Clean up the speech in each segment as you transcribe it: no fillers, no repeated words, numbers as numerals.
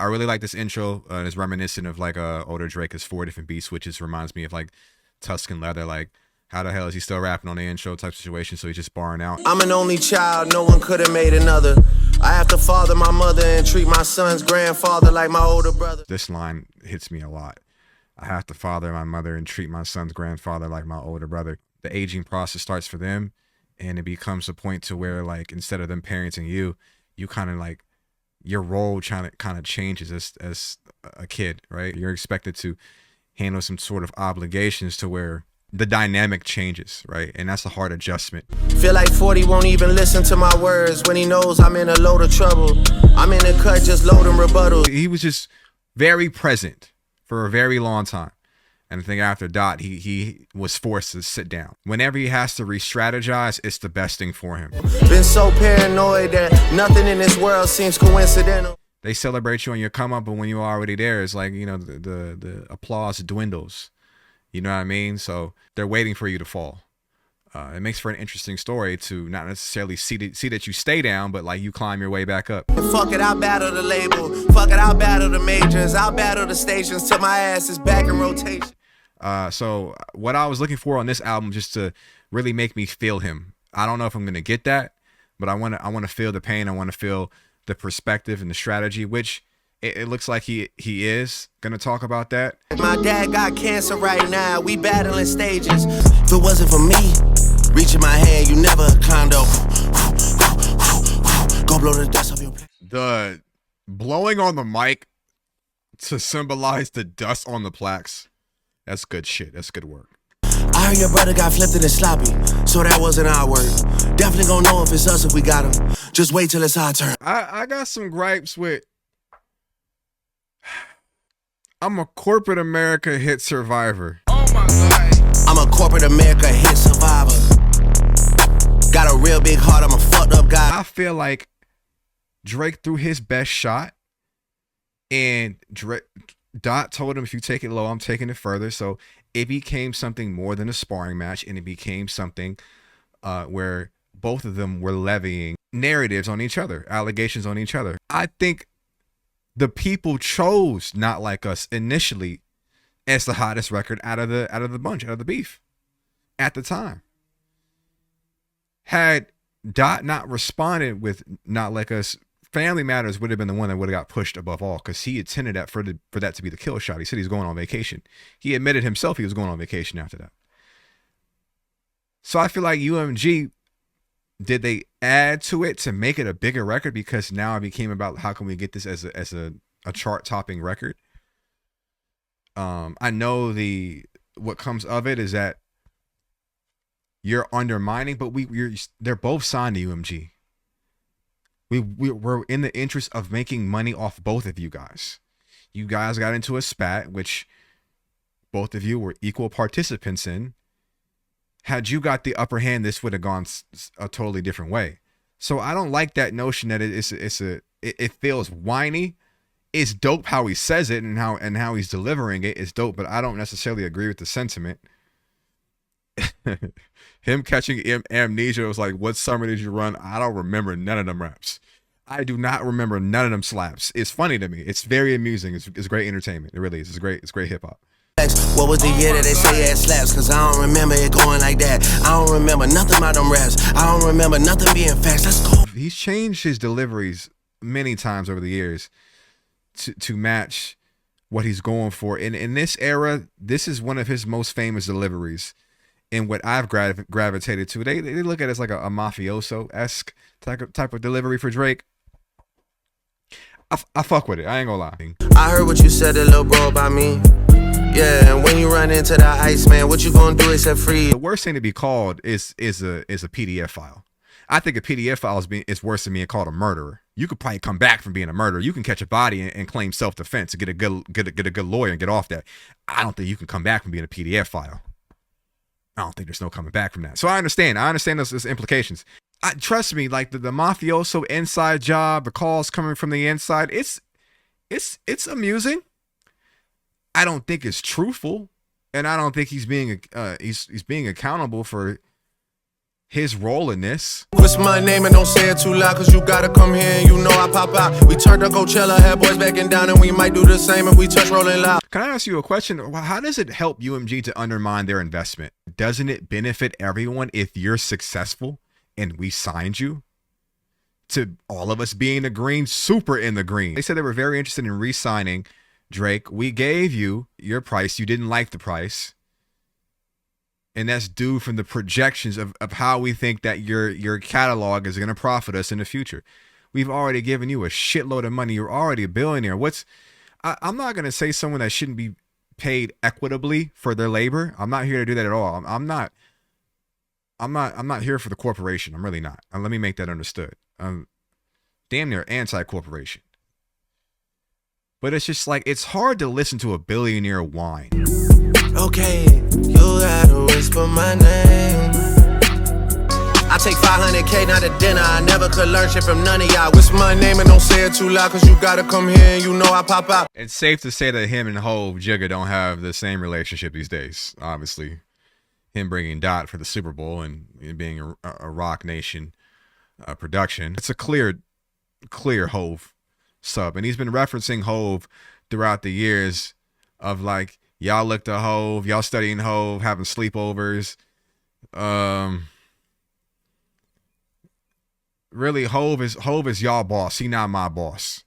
I really like this intro. It's reminiscent of like older Drake's 4 different beat switches. Reminds me of like Tuscan Leather. Like, how the hell is he still rapping on the intro type situation? So he's just barring out. I'm an only child, no one could have made another. I have to father my mother and treat my son's grandfather like my older brother. This line hits me a lot. I have to father my mother and treat my son's grandfather like my older brother. The aging process starts for them, and it becomes a point to where, like, instead of them parenting you, you kind of like, your role kind of changes as a kid, right? You're expected to handle some sort of obligations to where the dynamic changes, right? And that's a hard adjustment. Feel like 40 won't even listen to my words when he knows I'm in a load of trouble. I'm in the cut just loading rebuttals. He was just very present for a very long time. And I think after Dot, he was forced to sit down. Whenever he has to re-strategize, it's the best thing for him. Been so paranoid that nothing in this world seems coincidental. They celebrate you on your come up, but when you're already there, it's like, you know, the applause dwindles. You know what I mean? So they're waiting for you to fall. It makes for an interesting story to not necessarily see that you stay down, but like you climb your way back up. Fuck it, I'll battle the label. Fuck it, I'll battle the majors. I'll battle the stations till my ass is back in rotation. So what I was looking for on this album, just to really make me feel him. I don't know if I'm gonna get that, but I want to feel the pain. I want to feel the perspective and the strategy, which it looks like he is gonna talk about that. My dad got cancer right now. We battling stages. If it wasn't for me reaching my hand, you never climbed up. Go blow the dust off your plate. The blowing on the mic to symbolize the dust on the plaques. That's good shit. That's good work. I heard your brother got flipped in his sloppy, so that wasn't our word. Definitely gonna know if it's us if we got him. Just wait till it's our turn. I got some gripes with. I'm a corporate America hit survivor. Oh my God. I'm a corporate America hit survivor. Got a real big heart. I'm a fucked up guy. I feel like Drake threw his best shot, and Dot told him, if you take it low, I'm taking it further. So it became something more than a sparring match, and it became something where both of them were levying narratives on each other, allegations on each other. I think the people chose Not Like Us initially as the hottest record out of the bunch, out of the beef at the time. Had Dot not responded with Not Like Us, Family Matters would have been the one that would have got pushed above all, because he intended that for that to be the kill shot. He said he's going on vacation. He admitted himself he was going on vacation after that. So I feel like UMG, did they add to it to make it a bigger record, because now it became about how can we get this as a chart topping record? I know what comes of it is that you're undermining, but they're both signed to UMG. We're in the interest of making money off both of you guys. You guys got into a spat, which both of you were equal participants in. Had you got the upper hand, this would have gone a totally different way. So I don't like that notion that it feels whiny. It's dope how he says it and how he's delivering it. It's dope, but I don't necessarily agree with the sentiment. Him catching amnesia was like, what summer did you run? I don't remember none of them raps. I do not remember none of them slaps. It's funny to me. It's very amusing. It's great entertainment. It really is. It's great hip hop. What was the year that they say it slaps? Cause I don't remember it going like that. I don't remember nothing about them raps. I don't remember nothing being fast. Let's go. He's changed his deliveries many times over the years to match what he's going for. And in this era, this is one of his most famous deliveries. And what I've gravitated to, they look at it as like a mafioso-esque type of delivery for Drake. I fuck with it. I ain't gonna lie. I heard what you said to little bro about me. Yeah, and when you run into the Iceman, what you gonna do except free? The worst thing to be called is a PDF file. I think a PDF file is worse than being called a murderer. You could probably come back from being a murderer. You can catch a body and claim self-defense and get a good lawyer and get off that. I don't think you can come back from being a PDF file. I don't think there's no coming back from that. So I understand those implications. Trust me, like the mafioso inside job, the calls coming from the inside, it's amusing. I don't think it's truthful, and I don't think he's being accountable for his role in this. What's my name and don't say it too loud, cause you gotta come here and you know I pop out. We turned to Coachella, had boys backing down, and we might do the same if we touch Rolling Loud. Can I ask you a question? How does it help UMG to undermine their investment? Doesn't it benefit everyone if you're successful and we signed you? To all of us being the green, super in the green. They said they were very interested in re-signing Drake. We gave you your price. You didn't like the price. And that's due from the projections of how we think that your catalog is going to profit us in the future. We've already given you a shitload of money. You're already a billionaire. I'm not going to say someone that shouldn't be paid equitably for their labor. I'm not here to do that at all. I'm not here for the corporation. I'm really not. Let me make that understood. I'm damn near anti-corporation. But it's just like, it's hard to listen to a billionaire whine. Okay, you gotta whisper my name. I take 500K, not a dinner. I never could learn shit from none of y'all. Whisper my name and don't say it too loud, cause you gotta come here and you know I pop out. It's safe to say that him and Hov Jigga don't have the same relationship these days. Obviously, him bringing Dot for the Super Bowl and being a Rock Nation production. It's a clear Hov sub, and he's been referencing Hov throughout the years of like, y'all look to Hov, y'all studying Hov, having sleepovers. Really, Hov is y'all boss. He not my boss.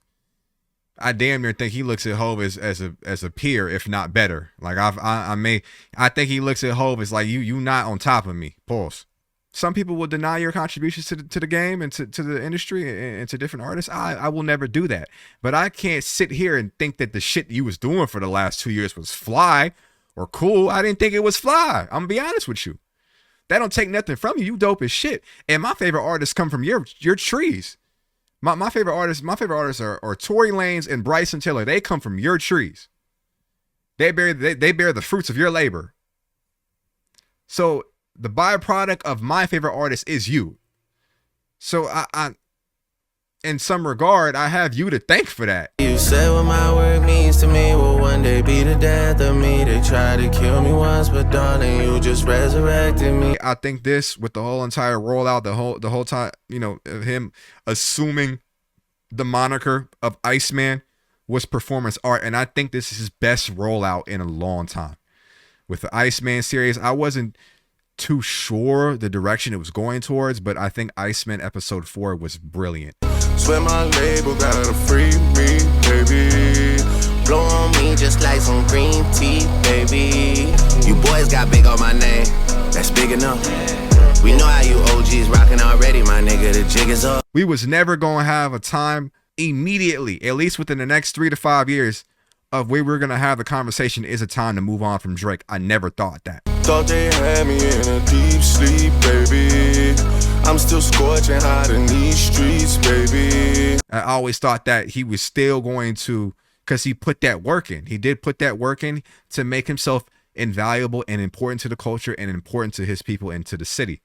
I damn near think he looks at Hov as a peer, if not better. Like I think he looks at Hov as like you not on top of me. Pause. Some people will deny your contributions to the game and to the industry and to different artists. I will never do that. But I can't sit here and think that the shit you was doing for the last 2 years was fly or cool. I didn't think it was fly. I'm gonna be honest with you. That don't take nothing from you. You dope as shit. And my favorite artists come from your trees. My favorite artists are Tory Lanez and Bryson Tiller. They come from your trees. They bear the fruits of your labor. So the byproduct of my favorite artist is you. So I in some regard, I have you to thank for that. You said what my work means to me will one day be the death of me. They tried to kill me once, but darling, you just resurrected me. I think this, with the whole entire rollout, the whole time, of him assuming the moniker of Iceman was performance art, and I think this is his best rollout in a long time. With the Iceman series, I wasn't too sure the direction it was going towards, but I think Iceman episode 4 was brilliant. Swear my label gotta free me, baby. Blow on me just like some green tea, baby. You boys got big on my name, that's big enough. We know how you OGs rocking already, my nigga, the jig is up. We was never gonna have a time immediately, at least within the next 3 to 5 years, of where we're gonna have the conversation is a time to move on from Drake. I never thought that. Thought they had me in a deep sleep, baby. I'm still scorching hot in these streets, baby. I always thought that he was still going to, because he put that work in. He did put that work in to make himself invaluable and important to the culture and important to his people and to the city.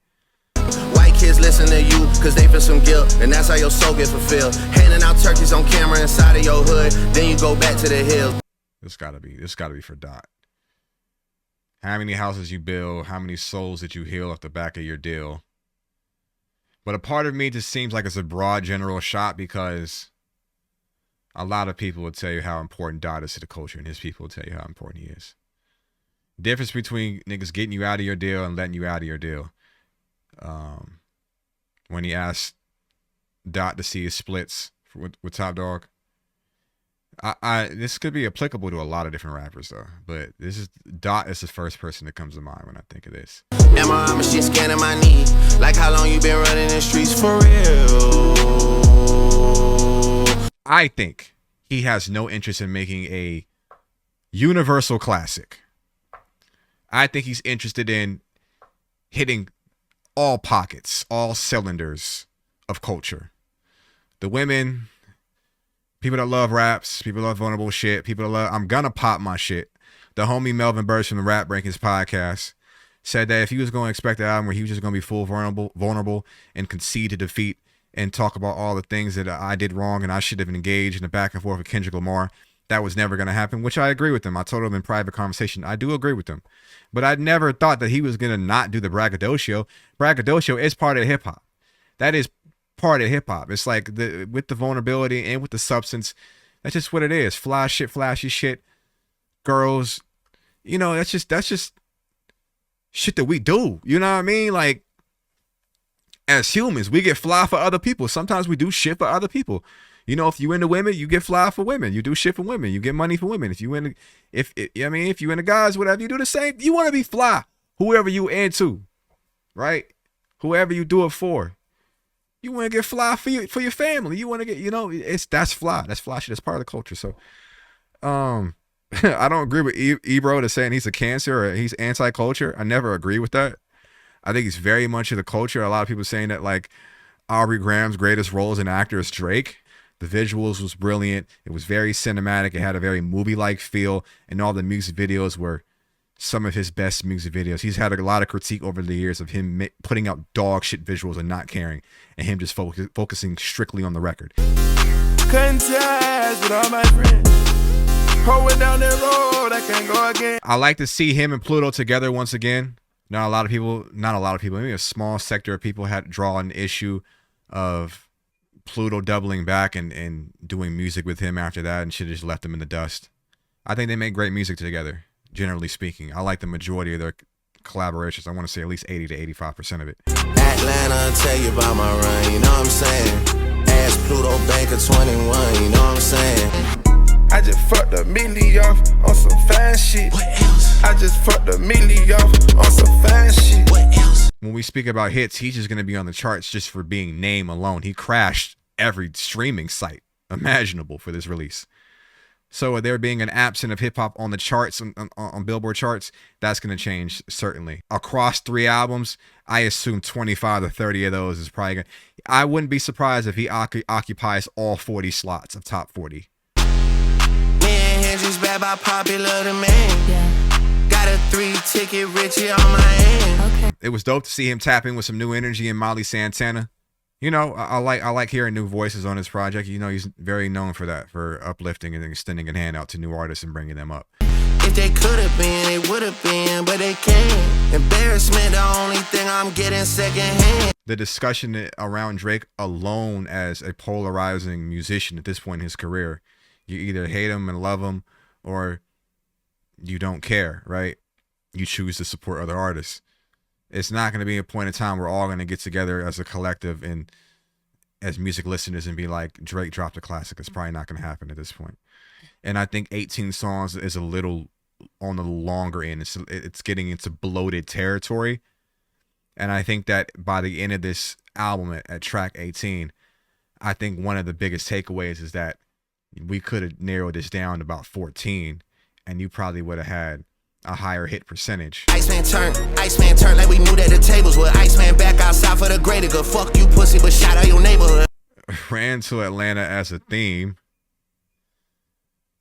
White kids listen to you cause they feel some guilt, and that's how your soul gets fulfilled. Handing out turkeys on camera inside of your hood, then you go back to the hills. This gotta be for Dot. How many houses you build, how many souls that you heal off the back of your deal. But a part of me just seems like it's a broad general shot, because a lot of people will tell you how important Dot is to the culture, and his people will tell you how important he is. Difference between niggas getting you out of your deal and letting you out of your deal. When he asked Dot to see his splits with Top Dog, this could be applicable to a lot of different rappers though, but Dot is the first person that comes to mind when I think of this. MRI machine scanning my knee, like how long you been running the streets for real. I think he has no interest in making a universal classic. I think he's interested in hitting all pockets, all cylinders of culture. The women, people that love raps, people that love vulnerable shit, people that love, I'm gonna pop my shit. The homie Melvin Burst from the Rap Rankings podcast said that if he was going to expect an album where he was just going to be full vulnerable and concede to defeat and talk about all the things that I did wrong and I should have engaged in the back and forth with Kendrick Lamar, that was never going to happen, which I agree with him. I told him in private conversation, I do agree with him. But I never thought that he was going to not do the braggadocio. Braggadocio is part of hip hop. That is part of hip hop. It's like with the vulnerability and with the substance, that's just what it is. Flashy shit, girls, you know, that's just shit that we do. You know what I mean? Like, as humans, we get fly for other people. Sometimes we do shit for other people. You know, if you into women, you get fly for women. You do shit for women. You get money for women. If you into, if you into guys, whatever, you do the same. You want to be fly, whoever you into, right? Whoever you do it for, you want to get fly for your family. You want to get, you know, that's fly. That's fly shit. That's part of the culture. So, I don't agree with Ebro to saying he's a cancer or he's anti-culture. I never agree with that. I think he's very much of the culture. A lot of people saying that like Aubrey Graham's greatest role as an actor is Drake. The visuals was brilliant. It was very cinematic. It had a very movie-like feel, and all the music videos were some of his best music videos. He's had a lot of critique over the years of him putting out dog shit visuals and not caring, and him just focusing strictly on the record. Couldn't ties with all my friends. Going down that road, I can't go again. I like to see him and Pluto together once again. Not a lot of people, maybe a small sector of people had draw an issue of Pluto doubling back and doing music with him after that, and should have just left them in the dust. I think they make great music together, generally speaking. I like the majority of their collaborations. I want to say at least 80 to 85% of it. Atlanta, tell you about my run, you know what I'm saying? Ask Pluto Bank of 21, you know what I'm saying? I just fucked a milli off on some fine shit. What else? I just fucked a milli off on some fine shit. What else? When we speak about hits, he's just going to be on the charts just for being name alone. He crashed every streaming site imaginable for this release. So there being an absence of hip hop on the charts, on Billboard charts, that's going to change certainly. Across 3 albums, I assume 25 to 30 of those is probably going to... I wouldn't be surprised if he occupies all 40 slots of top 40. Me and Hendrix bad by popular demand. Yeah. Got a 3-ticket Richie on my hand. Okay. It was dope to see him tap in with some new energy in Molly Santana. You know, I like hearing new voices on his project. You know, he's very known for that, for uplifting and extending a hand out to new artists and bringing them up. If they could have been, they would have been, but they can't. Embarrassment, the only thing I'm getting secondhand. The discussion around Drake alone as a polarizing musician at this point in his career, you either hate him and love him, or you don't care, right? You choose to support other artists. It's not going to be a point in time where we're all going to get together as a collective and as music listeners and be like, Drake dropped a classic. It's probably not going to happen at this point. And I think 18 songs is a little on the longer end. It's getting into bloated territory. And I think that by the end of this album at track 18, I think one of the biggest takeaways is that we could have narrowed this down to about 14, and you probably would have had a higher hit percentage. Iceman turn like we knew that the tables were. Iceman back outside for the greater good. Fuck you pussy, but shout out your neighborhood. Ran to Atlanta as a theme.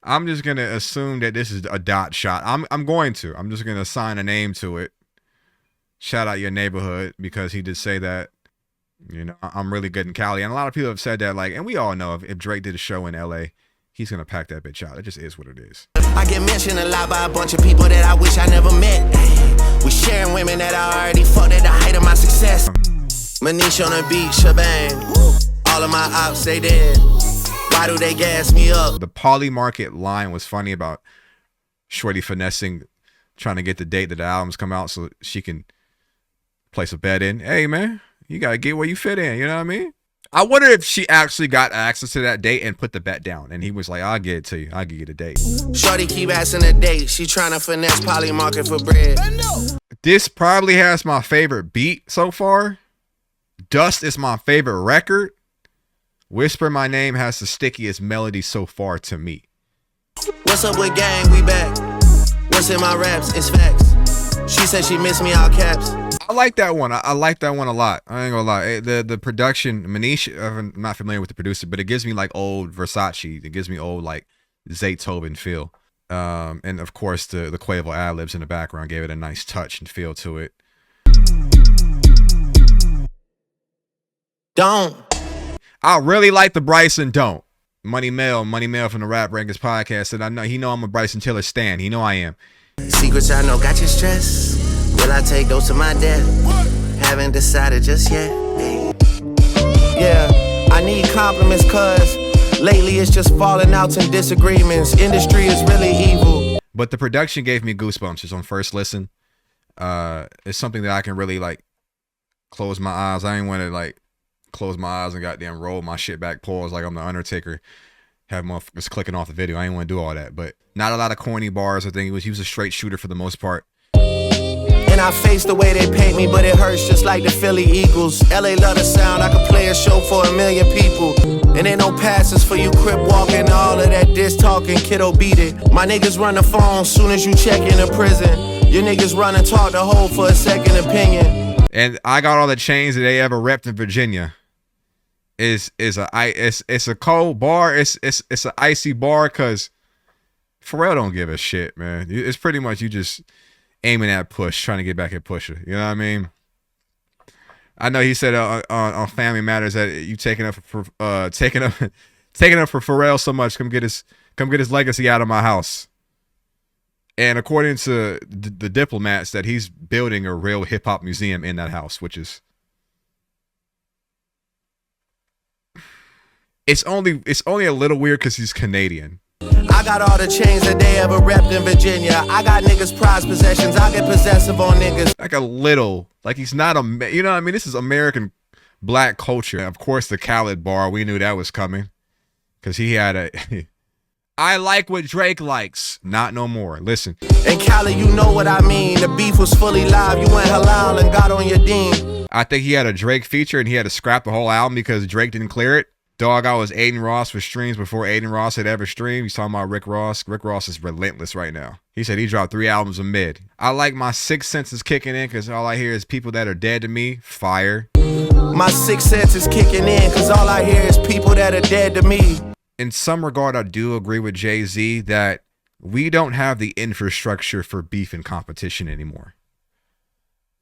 I'm just going to assume that this is a dot shot. I'm just going to assign a name to it. Shout out your neighborhood, because he did say that, you know, I'm really good in Cali. And a lot of people have said that, like, and we all know if Drake did a show in LA, he's going to pack that bitch out. It just is what it is. I get mentioned a lot by a bunch of people that I wish I never met. We sharing women that I already fucked at the height of my success. Manish on the beach, shebang. All of my ops, they dead. Why do they gas me up? The Poly Market line was funny about Shorty finessing, trying to get the date that the albums come out so she can place a bet in. Hey, man, you got to get where you fit in. You know what I mean? I wonder if she actually got access to that date and put the bet down. And he was like, I'll get it to you. I'll give you the date. Shorty keep asking a date. She trying to finesse Poly Market for bread. This probably has my favorite beat so far. Dust is my favorite record. Whisper My Name has the stickiest melody so far to me. What's up with gang? We back. What's in my raps? It's facts. She said she missed me, all caps. I like that one. I like that one a lot. I ain't gonna lie. The production, Manish, I'm not familiar with the producer, but it gives me like old Versace. It gives me old like Zaytoven feel. And of course the Quavo ad-libs in the background gave it a nice touch and feel to it. Don't. I really like the Bryson Don't. Money Mail from the Rap Rankings podcast said, he know I'm a Bryson Tiller stan. He know I am. Secrets I know got you stressed. Will I take those to my death? Haven't decided just yet. Yeah, I need compliments cause lately it's just falling outs and disagreements. Industry is really evil. But the production gave me goosebumps just on first listen. It's something that I can really like close my eyes. I ain't want to like close my eyes and goddamn roll my shit back, pause like I'm the Undertaker, have motherfuckers clicking off the video. I ain't want to do all that, but not a lot of corny bars. I think he was a straight shooter for the most part. And I face the way they paint me, but it hurts just like the Philly Eagles. LA love the sound, I could play a show for 1 million people. And ain't no passes for you crip walking, all of that diss talking, kiddo beat it. My niggas run the phone soon as you check into prison. Your niggas run and talk the whole for a second opinion. And I got all the chains that they ever repped in Virginia. It's a cold bar. It's an icy bar because Pharrell don't give a shit, man. It's pretty much you just aiming at Push, trying to get back at Pusha. You know what I mean? I know he said on Family Matters that you taking up for Pharrell so much. Come get his legacy out of my house. And according to the diplomats, that he's building a real hip hop museum in that house, which is it's only a little weird because he's Canadian. I got all the chains that they ever repped in Virginia. I got niggas' prized possessions. I get possessive on niggas. Like a little, like he's not you know what I mean? This is American black culture. Of course, the Khaled bar, we knew that was coming because he had a. I like what Drake likes. Not no more. Listen. And Cali, you know what I mean. The beef was fully live. You went halal and got on your dean. I think he had a Drake feature and he had to scrap the whole album because Drake didn't clear it. Dog out was Aiden Ross for streams before Aiden Ross had ever streamed. He's talking about Rick Ross. Rick Ross is relentless right now. He said he dropped 3 albums of mid. I like my sixth sense is kicking in because all I hear is people that are dead to me. Fire. My sixth sense is kicking in because all I hear is people that are dead to me. In some regard, I do agree with Jay-Z that we don't have the infrastructure for beef and competition anymore.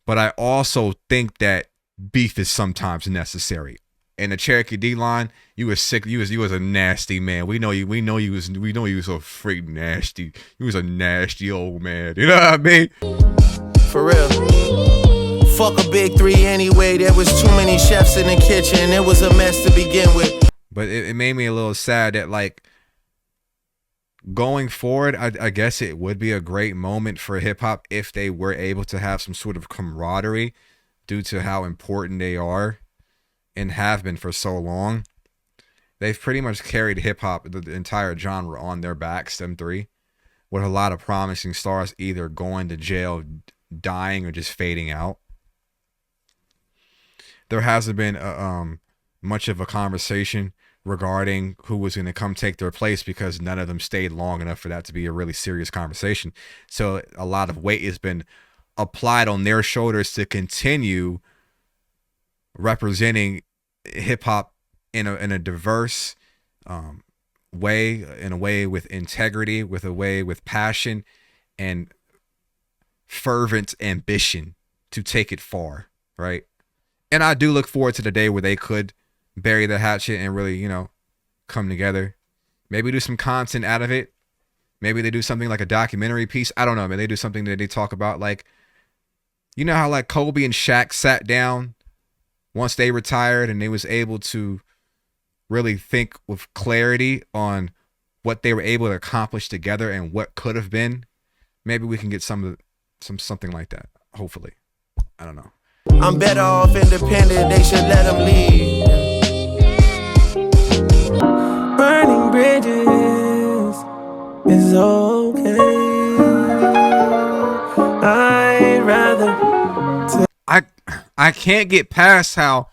But I also think that beef is sometimes necessary. In the Cherokee D line, you was sick. You was a nasty man. We know you was a freak nasty. You was a nasty old man. You know what I mean? For real. Fuck a big 3 anyway. There was too many chefs in the kitchen. It was a mess to begin with. But it made me a little sad that like going forward, I guess it would be a great moment for hip hop if they were able to have some sort of camaraderie due to how important they are and have been for so long. They've pretty much carried hip hop, the entire genre, on their backs, them three, with a lot of promising stars either going to jail, dying, or just fading out. There hasn't been much of a conversation regarding who was going to come take their place because none of them stayed long enough for that to be a really serious conversation. So a lot of weight has been applied on their shoulders to continue representing hip hop in a diverse way, in a way with integrity, with a way with passion and fervent ambition to take it far, right? And I do look forward to the day where they could bury the hatchet and really, you know, come together. Maybe do some content out of it. Maybe they do something like a documentary piece. I don't know. Maybe they do something that they talk about, like, you know how like Kobe and Shaq sat down once they retired and they was able to really think with clarity on what they were able to accomplish together and what could have been. Maybe we can get something like that. Hopefully. I don't know. I'm better off independent. They should let them lead. Burning bridges is okay. I'd rather. I can't get past how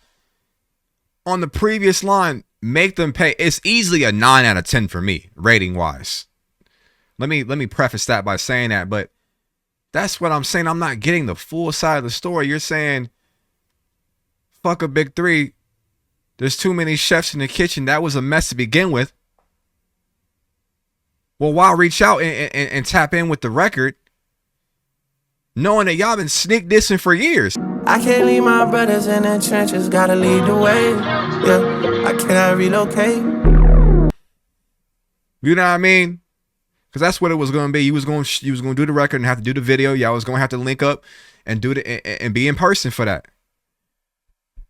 on the previous line, make them pay. It's easily a 9 out of 10 for me, rating wise. Let me preface that by saying that, but that's what I'm saying. I'm not getting the full side of the story. You're saying, fuck a big 3. There's too many chefs in the kitchen. That was a mess to begin with. Well, why reach out and tap in with the record, knowing that y'all been sneak dissing for years? I can't leave my brothers in the trenches. Gotta lead the way. Yeah, I cannot relocate. You know what I mean? Because that's what it was going to be. You was going to do the record and have to do the video. Y'all was going to have to link up and do and be in person for that.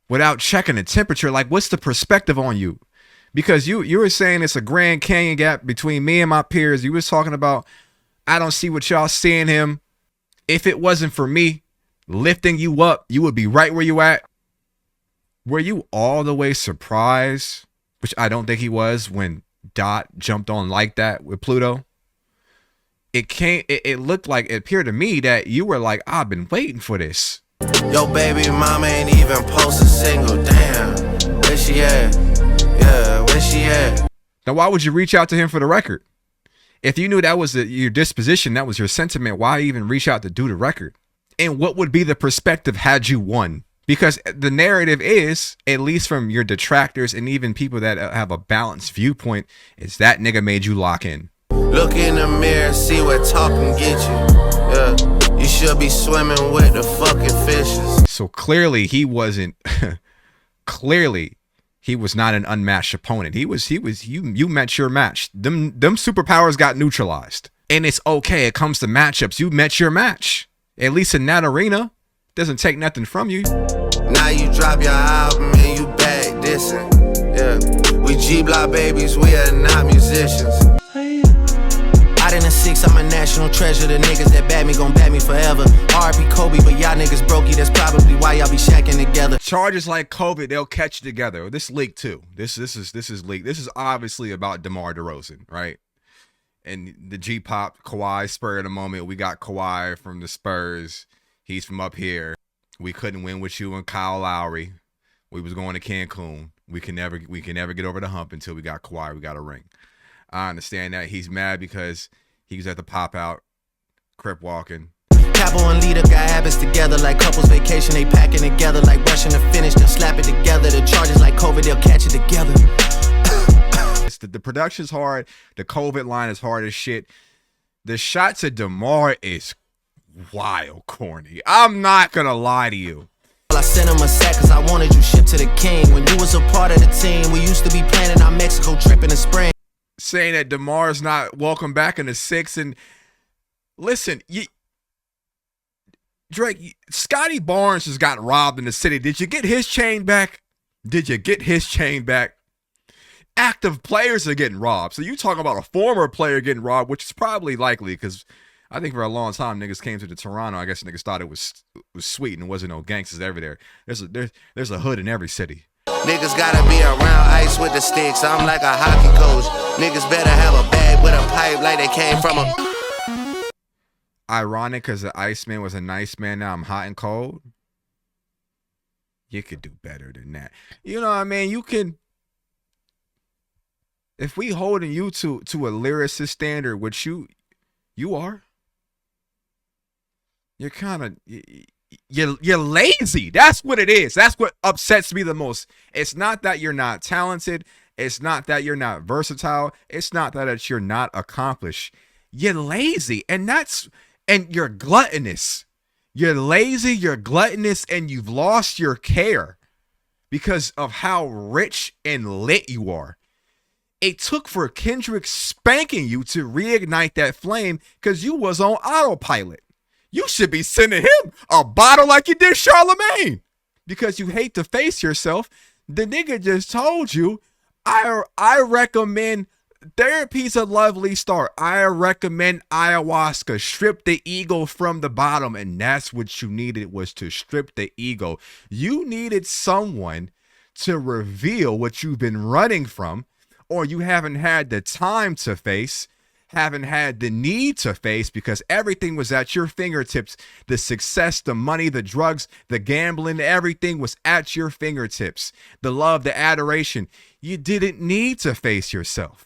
Without checking the temperature, like what's the perspective on you? Because you were saying it's a Grand Canyon gap between me and my peers. You was talking about I don't see what y'all seeing him. If it wasn't for me lifting you up, you would be right where you at. Were you all the way surprised, which I don't think he was, when Dot jumped on like that with Pluto? It looked like, it appeared to me that you were like, I've been waiting for this. Yo, baby mama ain't even post a single. Damn, where she at? Yeah, where she at? Now, why would you reach out to him for the record? If you knew that was your disposition, that was your sentiment, why even reach out to do the record? And what would be the perspective had you won? Because the narrative is, at least from your detractors and even people that have a balanced viewpoint, is that nigga made you lock in. Look in the mirror, see what talking get you. Yeah, you should be swimming with the fucking fishes. So clearly he wasn't. Clearly he was not an unmatched opponent. He was. You met your match. Them superpowers got neutralized, and it's okay. It comes to matchups. You met your match. At least in that arena, doesn't take nothing from you. Now you drop your album and you back dissing. Yeah, we G-Block babies, we are not musicians. Out in the 6, I'm a national treasure. The niggas that bat me gon' bat me forever. R.I.P. Kobe, but y'all niggas brokey. That's probably why y'all be shacking together. Charges like COVID, they'll catch you together. This leaked too. This is leaked. This is obviously about DeMar DeRozan, right? And the G-Pop, Kawhi, spur of the moment. We got Kawhi from the Spurs. He's from up here. We couldn't win with you and Kyle Lowry. We was going to Cancun. We can never get over the hump until we got Kawhi. We got a ring. I understand that. He's mad because he was at the pop out, crip walking. Capo and leader got habits together like couples vacation. They packing together like rushing to finish. They'll slap it together. The charges like COVID, they'll catch it together. The production's hard. The COVID line is hard as shit. The shots at DeMar is wild corny. I'm not gonna lie to you. I sent him a sack cause I wanted you shipped to the king. When you was a part of the team, we used to be planning our Mexico trip in the spring. Saying that DeMar's not welcome back in the 6. And listen, Drake, Scotty Barnes just got robbed in the city. Did you get his chain back? Active players are getting robbed. So you talking about a former player getting robbed, which is probably likely because I think for a long time niggas came to the Toronto. I guess niggas thought it was sweet and wasn't no gangsters ever there. There's a hood in every city. Niggas gotta be around ice with the sticks. I'm like a hockey coach. Niggas better have a bag with a pipe like they came from a... Ironic because the Iceman was a nice man. Now I'm hot and cold. You could do better than that. You know what I mean? You can... If we holding you to a lyricist standard, which you are, you're kind of... You're lazy. That's what it is. That's what upsets me the most. It's not that you're not talented. It's not that you're not versatile. It's not that you're not accomplished. You're lazy, and you're gluttonous. You're lazy, you're gluttonous, and you've lost your care because of how rich and lit you are. It took for Kendrick spanking you to reignite that flame because you was on autopilot. You should be sending him a bottle like you did Charlemagne because you hate to face yourself. The nigga just told you, I recommend therapy's a lovely start. I recommend ayahuasca. Strip the ego from the bottom. And that's what you needed, was to strip the ego. You needed someone to reveal what you've been running from, or you haven't had the time to face, haven't had the need to face, because everything was at your fingertips. The success, the money, the drugs, the gambling, everything was at your fingertips. The love, the adoration. You didn't need to face yourself.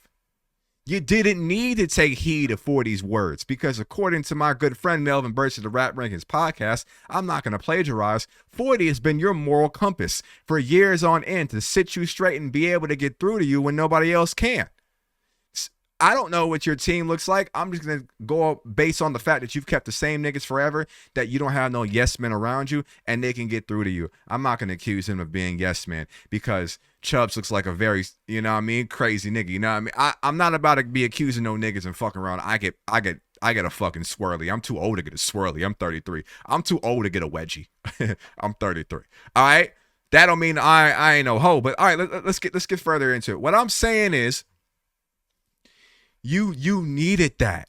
You didn't need to take heed of 40's words, because according to my good friend Melvin Birch of the Rap Rankings podcast, I'm not going to plagiarize. 40 has been your moral compass for years on end to sit you straight and be able to get through to you when nobody else can. I don't know what your team looks like. I'm just going to go based on the fact that you've kept the same niggas forever, that you don't have no yes men around you, and they can get through to you. I'm not going to accuse him of being yes man, because Chubbs looks like a very, you know what I mean, crazy nigga. You know what I mean? I'm not about to be accusing no niggas and fucking around. I get a fucking swirly. I'm too old to get a swirly. I'm 33. I'm too old to get a wedgie. I'm 33. All right. That don't mean I ain't no hoe. But all right, let's get further into it. What I'm saying is, you needed that.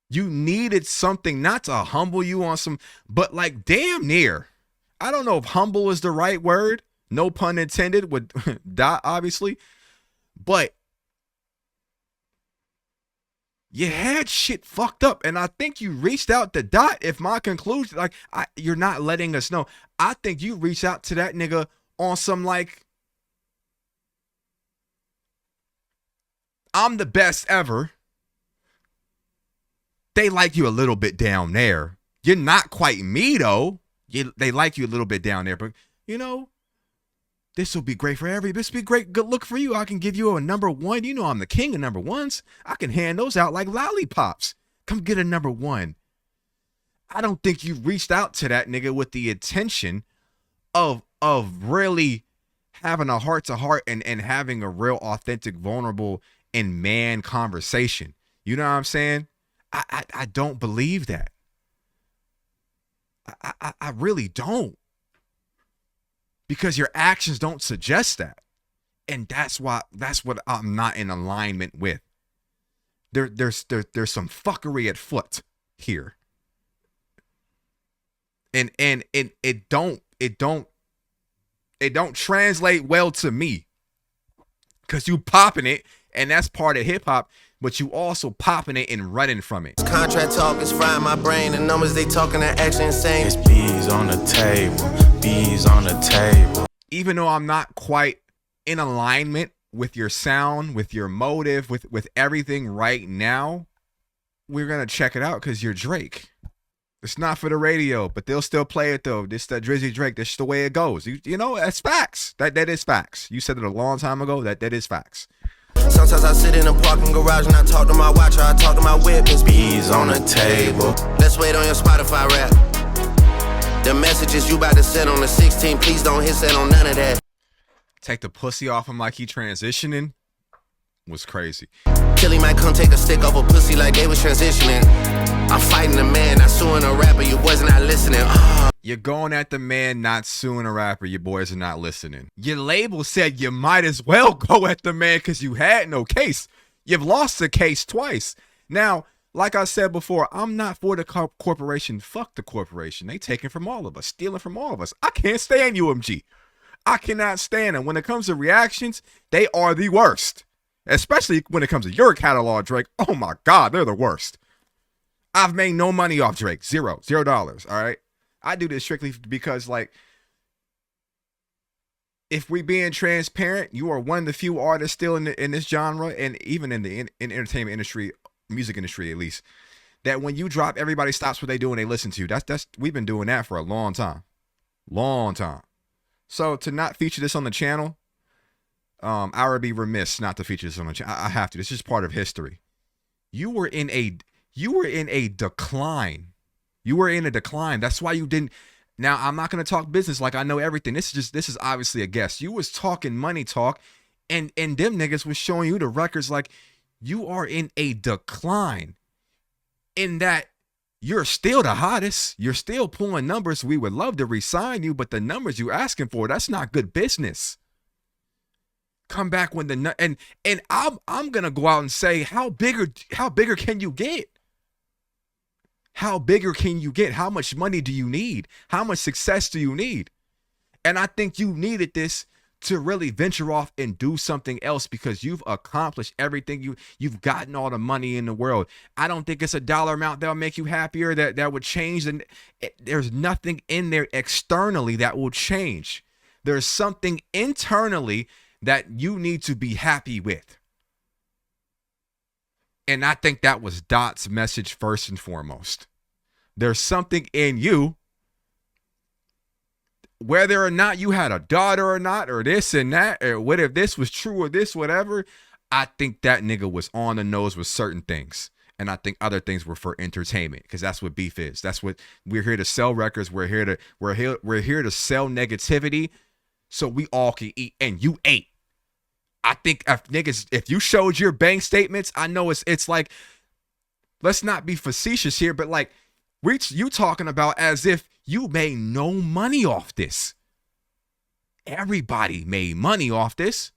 You needed something not to humble you on some, but like damn near. I don't know if humble is the right word. No pun intended with Dot, obviously. But you had shit fucked up. And I think you reached out to Dot. If my conclusion, like, you're not letting us know. I think you reached out to that nigga on some like, I'm the best ever. They like you a little bit down there. You're not quite me though. They like you a little bit down there, but you know, this will be great for this will be great. Good look for you. I can give you a number one. You know I'm the king of number ones. I can hand those out like lollipops. Come get a number one. I don't think you reached out to that nigga with the intention of really having a heart to heart and having a real authentic, vulnerable and man conversation. You know what I'm saying? I don't believe that. I really don't. Because your actions don't suggest that. And that's what I'm not in alignment with. There's some fuckery at foot here. And it don't translate well to me. Cause you popping it, and that's part of hip hop, but you also popping it and running from it. Contract talk is frying my brain. The numbers they talking are actually insane. It's bees on the table, bees on the table. Even though I'm not quite in alignment with your sound, with your motive, with everything right now, we're gonna check it out because you're Drake. It's not for the radio, but they'll still play it though. This that Drizzy Drake. That's the way it goes. You know, that's facts. That is facts. You said it a long time ago. That is facts. Sometimes I sit in a parking garage and I talk to my watcher, I talk to my witness. Bees on the table. Let's wait on your Spotify rap. The messages you about to send on the 16, please don't hit send on none of that. Take the pussy off him like he transitioning was crazy. Killy might come take a stick off a pussy like they was transitioning. I'm fighting a man, not suing a rapper, you boys are not listening. You're going at the man, not suing a rapper, you boys are not listening. Your label said you might as well go at the man because you had no case. You've lost the case twice. Now, like I said before, I'm not for the corporation. Fuck the corporation. They taking from all of us, stealing from all of us. I can't stand UMG. I cannot stand them. When it comes to reactions, they are the worst. Especially when it comes to your catalog, Drake. Oh my God, they're the worst. I've made no money off Drake. $0. All right. I do this strictly because, like, if we being transparent, you are one of the few artists still in this genre, and even in the entertainment industry, music industry at least, that when you drop, everybody stops what they do and they listen to you. That's we've been doing that for a long time. So to not feature this on the channel, I would be remiss not to feature this on the channel. I have to. This is part of history. You were in a decline. You were in a decline. That's why you didn't. Now, I'm not going to talk business like I know everything. This is obviously a guess. You was talking money talk, and them niggas was showing you the records like you are in a decline. In that you're still the hottest. You're still pulling numbers. We would love to re-sign you, but the numbers you asking for, that's not good business. Come back when and I'm gonna go out and say how bigger can you get? How bigger can you get? How much money do you need? How much success do you need? And I think you needed this to really venture off and do something else because you've accomplished everything. You've gotten all the money in the world. I don't think it's a dollar amount that'll make you happier, that would change. And there's nothing in there externally that will change. There's something internally that you need to be happy with. And I think that was Dot's message first and foremost. There's something in you, whether or not you had a daughter or not, or this and that, or what if this was true or this, whatever. I think that nigga was on the nose with certain things. And I think other things were for entertainment, because that's what beef is. That's what we're here to sell records. We're here to sell negativity. so we all can eat, and you ate. I think if you showed your bank statements, I know it's like, let's not be facetious here, but like you talking about as if you made no money off this. Everybody made money off this.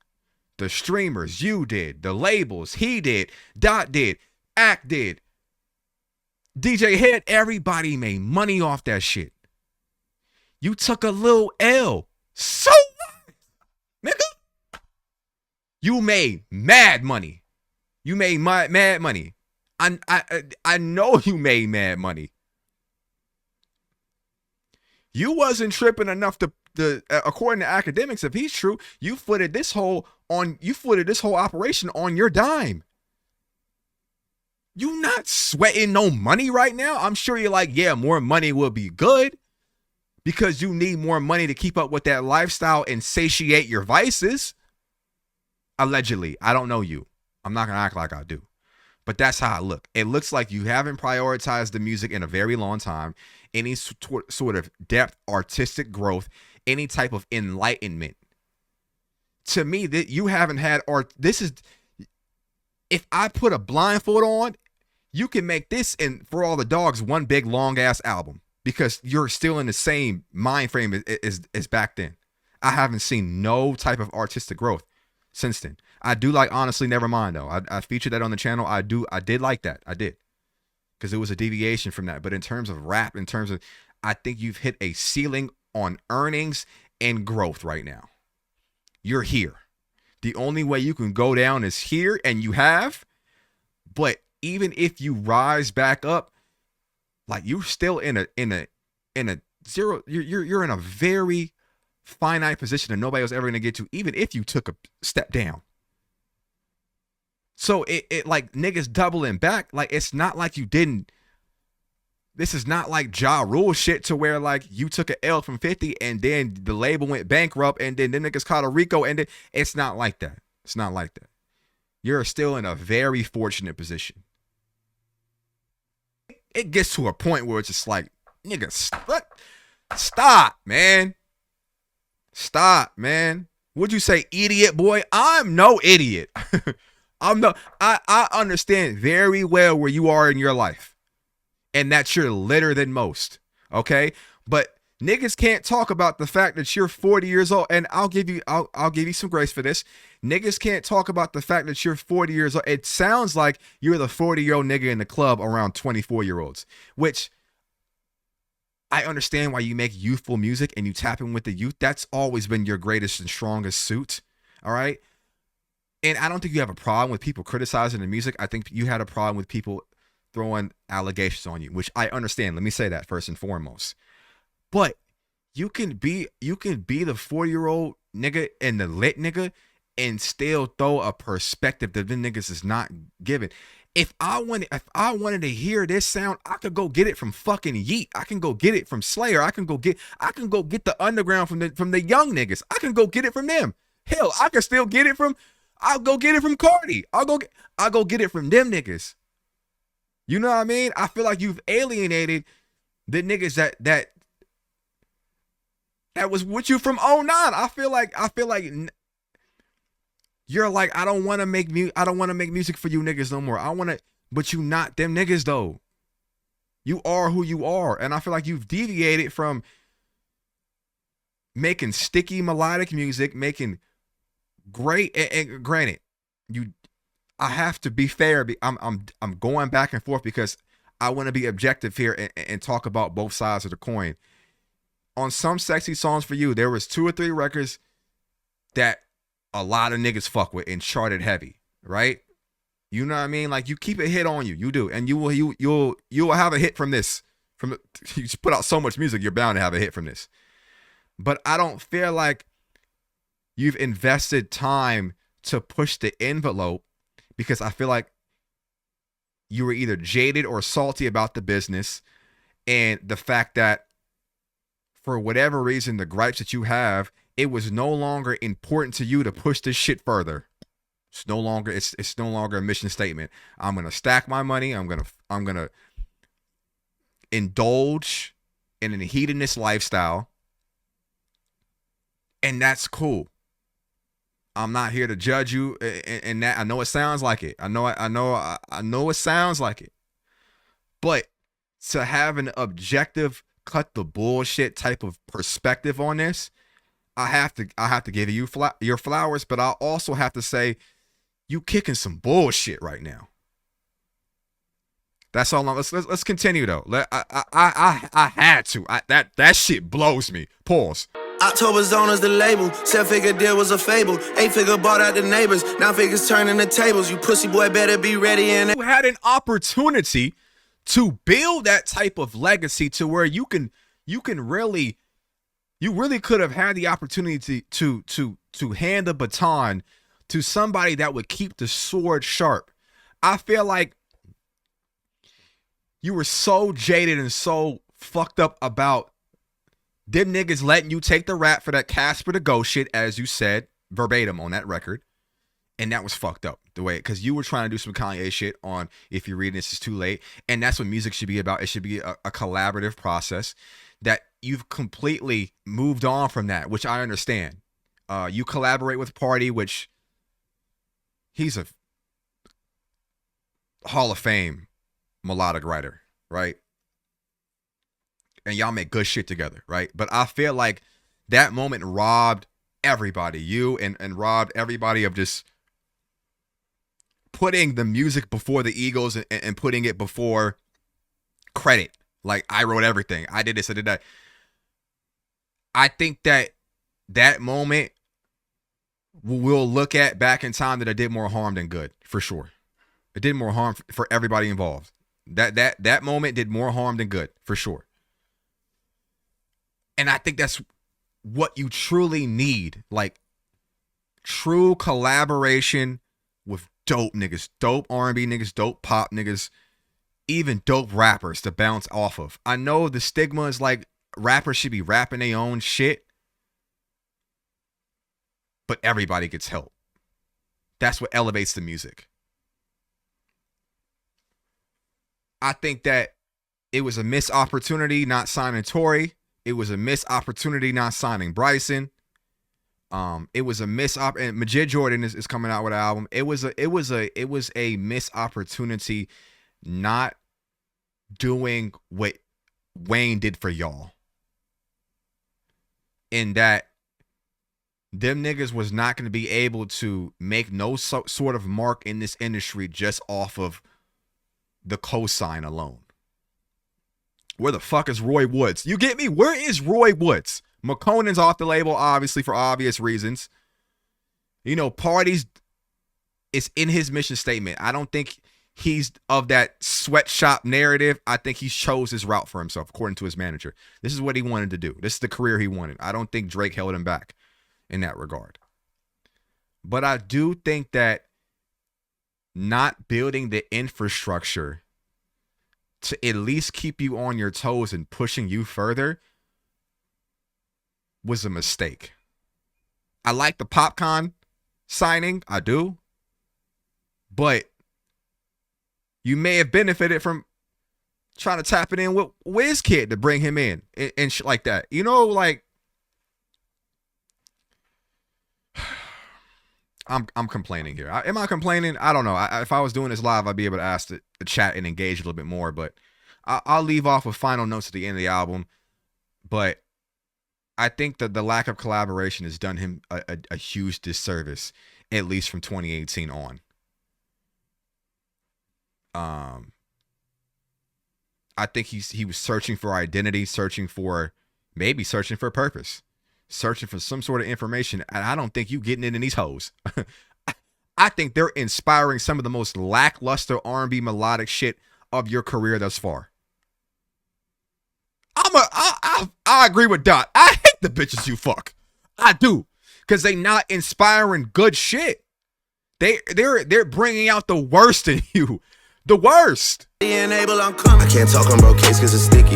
The streamers, you did. The labels, he did. Dot did. Act did. DJ Head, everybody made money off that shit. You took a little L. So what? Nigga. You made mad money. You made mad money. I know you made mad money. You wasn't tripping enough to according to academics, if he's true, you footed this whole operation on your dime. You not sweating no money right now. I'm sure you're like, yeah, more money will be good because you need more money to keep up with that lifestyle and satiate your vices. Allegedly. I don't know you. I'm not going to act like I do. But that's how it looks. It looks like you haven't prioritized the music in a very long time. Any sort of depth, artistic growth, any type of enlightenment. To me, that you haven't had art. This is, if I put a blindfold on, you can make this and For All the Dogs one big long ass album because you're still in the same mind frame as back then. I haven't seen no type of artistic growth since then. I do like Honestly Nevermind though. I featured that on the channel. I did like that. I did. Because it was a deviation from that. But in terms of rap, I think you've hit a ceiling on earnings and growth right now. You're here. The only way you can go down is here, and you have. But even if you rise back up, like you're still in a zero. You're in a very finite position that nobody was ever gonna get to, even if you took a step down. So it like niggas doubling back, like it's not like you didn't. This is not like Ja Rule shit to where like you took an L from 50 and then the label went bankrupt and then them niggas caught a Rico and then it's not like that. It's not like that. You're still in a very fortunate position. It gets to a point where it's just like, nigga, stop, man. Stop, man. Would you say idiot, boy? I'm no idiot. I understand very well where you are in your life. And that you're litter than most. Okay? But niggas can't talk about the fact that you're 40 years old. And I'll give you some grace for this. Niggas can't talk about the fact that you're 40 years old. It sounds like you're the 40-year-old nigga in the club around 24-year-olds. Which I understand why you make youthful music and you tap in with the youth. That's always been your greatest and strongest suit. All right? And I don't think you have a problem with people criticizing the music. I think you had a problem with people throwing allegations on you, which I understand. Let me say that first and foremost. But you can be the 40-year-old nigga and the lit nigga and still throw a perspective that the niggas is not giving. If I wanted to hear this sound, I could go get it from fucking Yeet. I can go get it from Slayer. I can go get the underground from the young niggas. I can go get it from them. Hell, I can still get it from. I'll go get it from Cardi. I'll go get it from them niggas. You know what I mean? I feel like you've alienated the niggas that was with you from '09. I feel like you're like, I don't want to make music for you niggas no more. But you not them niggas though. You are who you are, and I feel like you've deviated from making sticky melodic music, making great. And granted, I have to be fair. I'm going back and forth because I want to be objective here and talk about both sides of the coin. On some sexy songs for you, there was 2 or 3 records that a lot of niggas fuck with and charted heavy, right? You know what I mean? Like you keep a hit on you do, and you will have a hit from this. You just put out so much music, you're bound to have a hit from this. But I don't feel like you've invested time to push the envelope. Because I feel like you were either jaded or salty about the business, and the fact that for whatever reason, the gripes that you have, it was no longer important to you to push this shit further. It's no longer a mission statement. I'm gonna stack my money. I'm gonna indulge in a hedonist lifestyle, And that's cool. I'm not here to judge you, and that I know it sounds like it. I know it sounds like it. But to have an objective, cut the bullshit type of perspective on this, I have to give you your flowers, but I also have to say you kicking some bullshit right now. That's all. Let's continue though. I had to. That shit blows me. Pause. October Zone is the label. 7-figure deal was a fable. 8-figure bought out the neighbors. 9 figures turning the tables. You pussy boy better be ready. And you had an opportunity to build that type of legacy to where you really could have had the opportunity to hand the baton to somebody that would keep the sword sharp. I feel like you were so jaded and so fucked up about them niggas letting you take the rap for that Casper the Ghost shit, as you said verbatim on that record. And that was fucked up the way, because you were trying to do some Kanye shit on If You're Reading This Is Too Late. And that's what music should be about. It should be a collaborative process. That you've completely moved on from that, which I understand. You collaborate with Party, which he's a Hall of Fame melodic writer, right? And y'all make good shit together, right? But I feel like that moment robbed everybody, you and robbed everybody of just putting the music before the egos and putting it before credit. Like, I wrote everything. I did this, I did that. I think that moment we'll look at back in time that it did more harm than good, for sure. It did more harm for everybody involved. That moment did more harm than good, for sure. And I think that's what you truly need. Like, true collaboration with dope niggas, dope R&B niggas, dope pop niggas, even dope rappers to bounce off of. I know the stigma is like rappers should be rapping their own shit, but everybody gets help. That's what elevates the music. I think that it was a missed opportunity not signing Tory. It was a missed opportunity not signing Bryson. It was a and Majid Jordan is coming out with an album. It was a missed opportunity not doing what Wayne did for y'all. In that them niggas was not going to be able to make no sort of mark in this industry just off of the cosign alone. Where the fuck is Roy Woods? You get me? Where is Roy Woods? McConan's off the label, obviously, for obvious reasons. You know, Parties is in his mission statement. I don't think he's of that sweatshop narrative. I think he chose his route for himself, according to his manager. This is what he wanted to do. This is the career he wanted. I don't think Drake held him back in that regard. But I do think that not building the infrastructure to at least keep you on your toes and pushing you further was a mistake. I like the Popcorn signing, I do. But you may have benefited from trying to tap it in with WizKid to bring him in and shit like that. You know, like, I'm complaining here. Am I complaining? I don't know. If I was doing this live, I'd be able to ask the chat and engage a little bit more. But I'll leave off with final notes at the end of the album. But I think that the lack of collaboration has done him a huge disservice, at least from 2018 on. I think he was searching for identity, searching for purpose, searching for some sort of information, and I don't think you getting it in these hoes. I think they're inspiring some of the most lackluster R&B melodic shit of your career thus far. I agree with Dot. I hate the bitches you fuck. I do, because they not inspiring good shit. They're bringing out the worst in you. The worst. I can't talk on bro case cause it's sticky.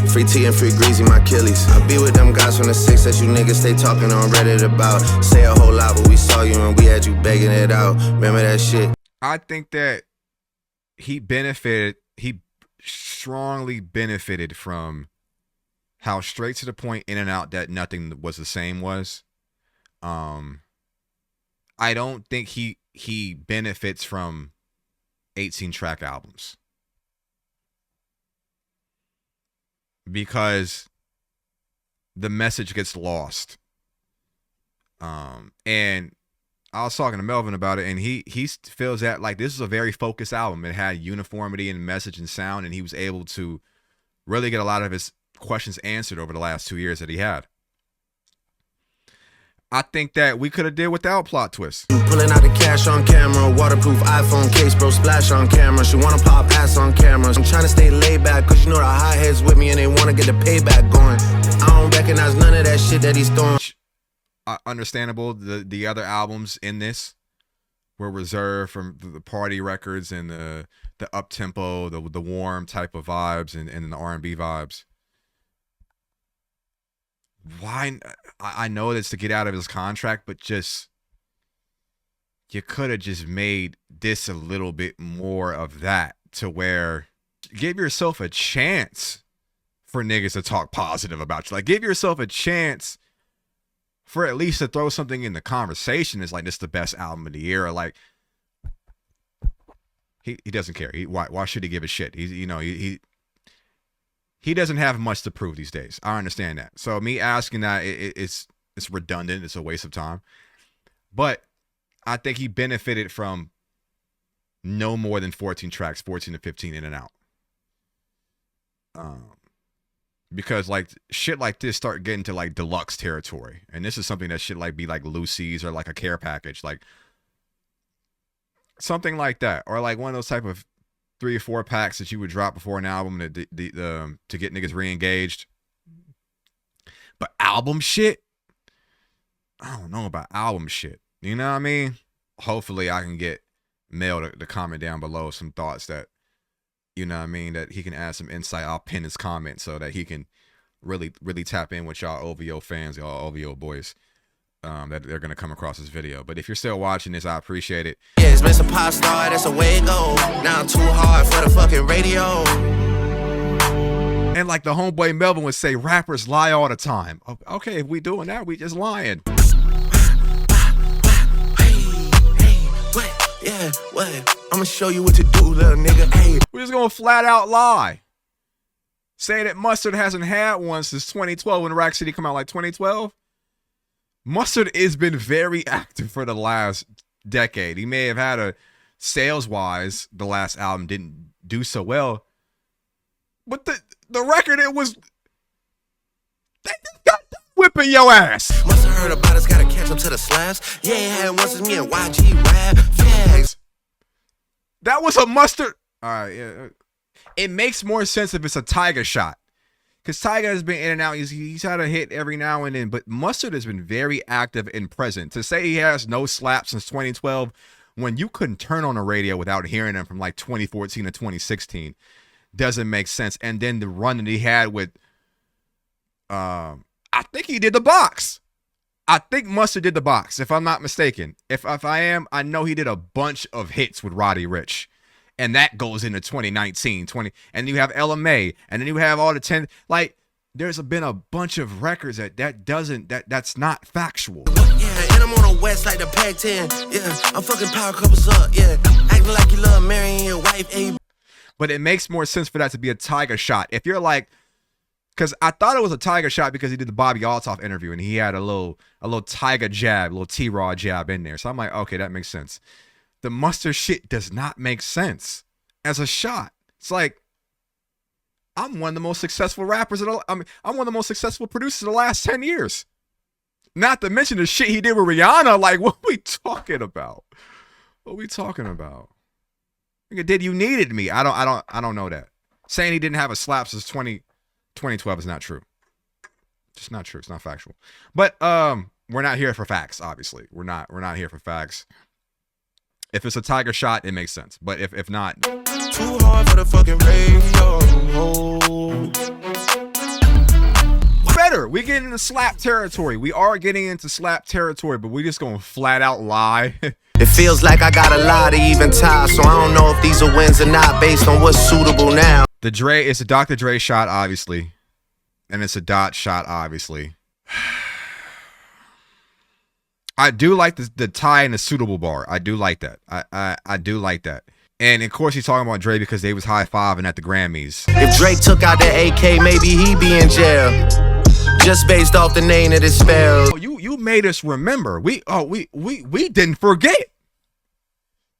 Free tea and free greasy, my Achilles. I be with them guys from the 6 that you niggas stay talking on Reddit about. Say a whole lot, but we saw you and we had you begging it out. Remember that shit? I think that he strongly benefited from how straight to the point, in and out, that nothing was the same was. I don't think he benefits from 18-track albums because the message gets lost. And I was talking to Melvin about it, and he feels that like this is a very focused album. It had uniformity in message and sound, and he was able to really get a lot of his questions answered over the last 2 years that he had. I think that we could have did without plot twists. Pulling out the cash on camera, waterproof iPhone case, bro, splash on camera. She wanna pop ass on camera. I'm trying to stay laid back, cause you know the high heads with me and they wanna get the payback going. I don't recognize none of that shit that he's throwing. Understandable. The other albums in this were reserved from the party records and the up tempo, the warm type of vibes and the R&B vibes. Why? I know that's to get out of his contract, but just you could have just made this a little bit more of that to where give yourself a chance for niggas to talk positive about you. Like, give yourself a chance for at least to throw something in the conversation. It's like, this is the best album of the year. Or like, he doesn't care. Why should he give a shit? He doesn't have much to prove these days. I understand that. So me asking that, it's redundant. It's a waste of time. But I think he benefited from no more than 14 tracks, 14 to 15 in and out. Because like shit like this start getting to like deluxe territory. And this is something that should like be like Lucy's or like a care package. Like something like that. Or like one of those type of 3 or 4 packs that you would drop before an album to get niggas re-engaged. But album shit? I don't know about album shit. You know what I mean? Hopefully I can get Mel to comment down below some thoughts that, you know what I mean, that he can add some insight. I'll pin his comment so that he can really, really tap in with y'all OVO fans, y'all OVO boys. That they're gonna come across this video. But if you're still watching this, I appreciate it. Yeah, it's been some pop star, that's a way to go. Now I'm too hard for the fucking radio. And like the homeboy Melvin would say, rappers lie all the time. Okay, if we doing that, we just lying. What? I'ma show you what to do, little nigga. Hey. We're just gonna flat out lie. Say that Mustard hasn't had one since 2012 when Rack City come out, like 2012. Mustard has been very active for the last decade. He may have had a sales-wise, the last album didn't do so well. But the record, it was, they just got whipping your ass. Must have heard about us, gotta catch up to the slaps. Yeah, had once it's me and YG rap. Fags. That was a Mustard. All right, yeah. It makes more sense if it's a Tyga shot. Because Tyga has been in and out. He's had a hit every now and then. But Mustard has been very active and present. To say he has no slaps since 2012, when you couldn't turn on the radio without hearing him from like 2014 to 2016, doesn't make sense. And then the run that he had with, I think he did the box. I think Mustard did the box, if I'm not mistaken. If I am, I know he did a bunch of hits with Roddy Ricch. And that goes into 2019, and you have LMA, and then you have all the 10. Like, there's been a bunch of records that's not factual. Yeah, and I'm on the west like the Pac-10. Yeah, I'm fucking power couples up. Yeah, acting like you love marrying your wife. Hey. But it makes more sense for that to be a Tyga shot. If you're like, because I thought it was a Tyga shot because he did the Bobby Altoff interview and he had a little Tyga jab, a little T-Raw jab in there. So I'm like, okay, that makes sense. The Mustard shit does not make sense as a shot. It's like, I'm one of the most successful rappers. I'm one of the most successful producers of the last 10 years. Not to mention the shit he did with Rihanna. Like, what are we talking about? What are we talking about? Nigga, did you needed me? I don't know that. Saying he didn't have a slap since 2012 is not true. Just not true. It's not factual. But we're not here for facts. Obviously, we're not here for facts. If it's a Tyga shot, it makes sense. But if not, too hard for the fucking radio. better. We get into slap territory. We are getting into slap territory, but we just gonna flat out lie. It feels like I got a lot of even ties, so I don't know if these are wins or not based on what's suitable now. It's a Dr. Dre shot, obviously, and it's a Dot shot, obviously. I do like the tie and the suitable bar. I do like that. I do like that. And of course, he's talking about Dre because they was high-fiving at the Grammys. If Drake took out the AK, maybe he'd be in jail. Just based off the name that it spells. Oh, you made us remember. We didn't forget.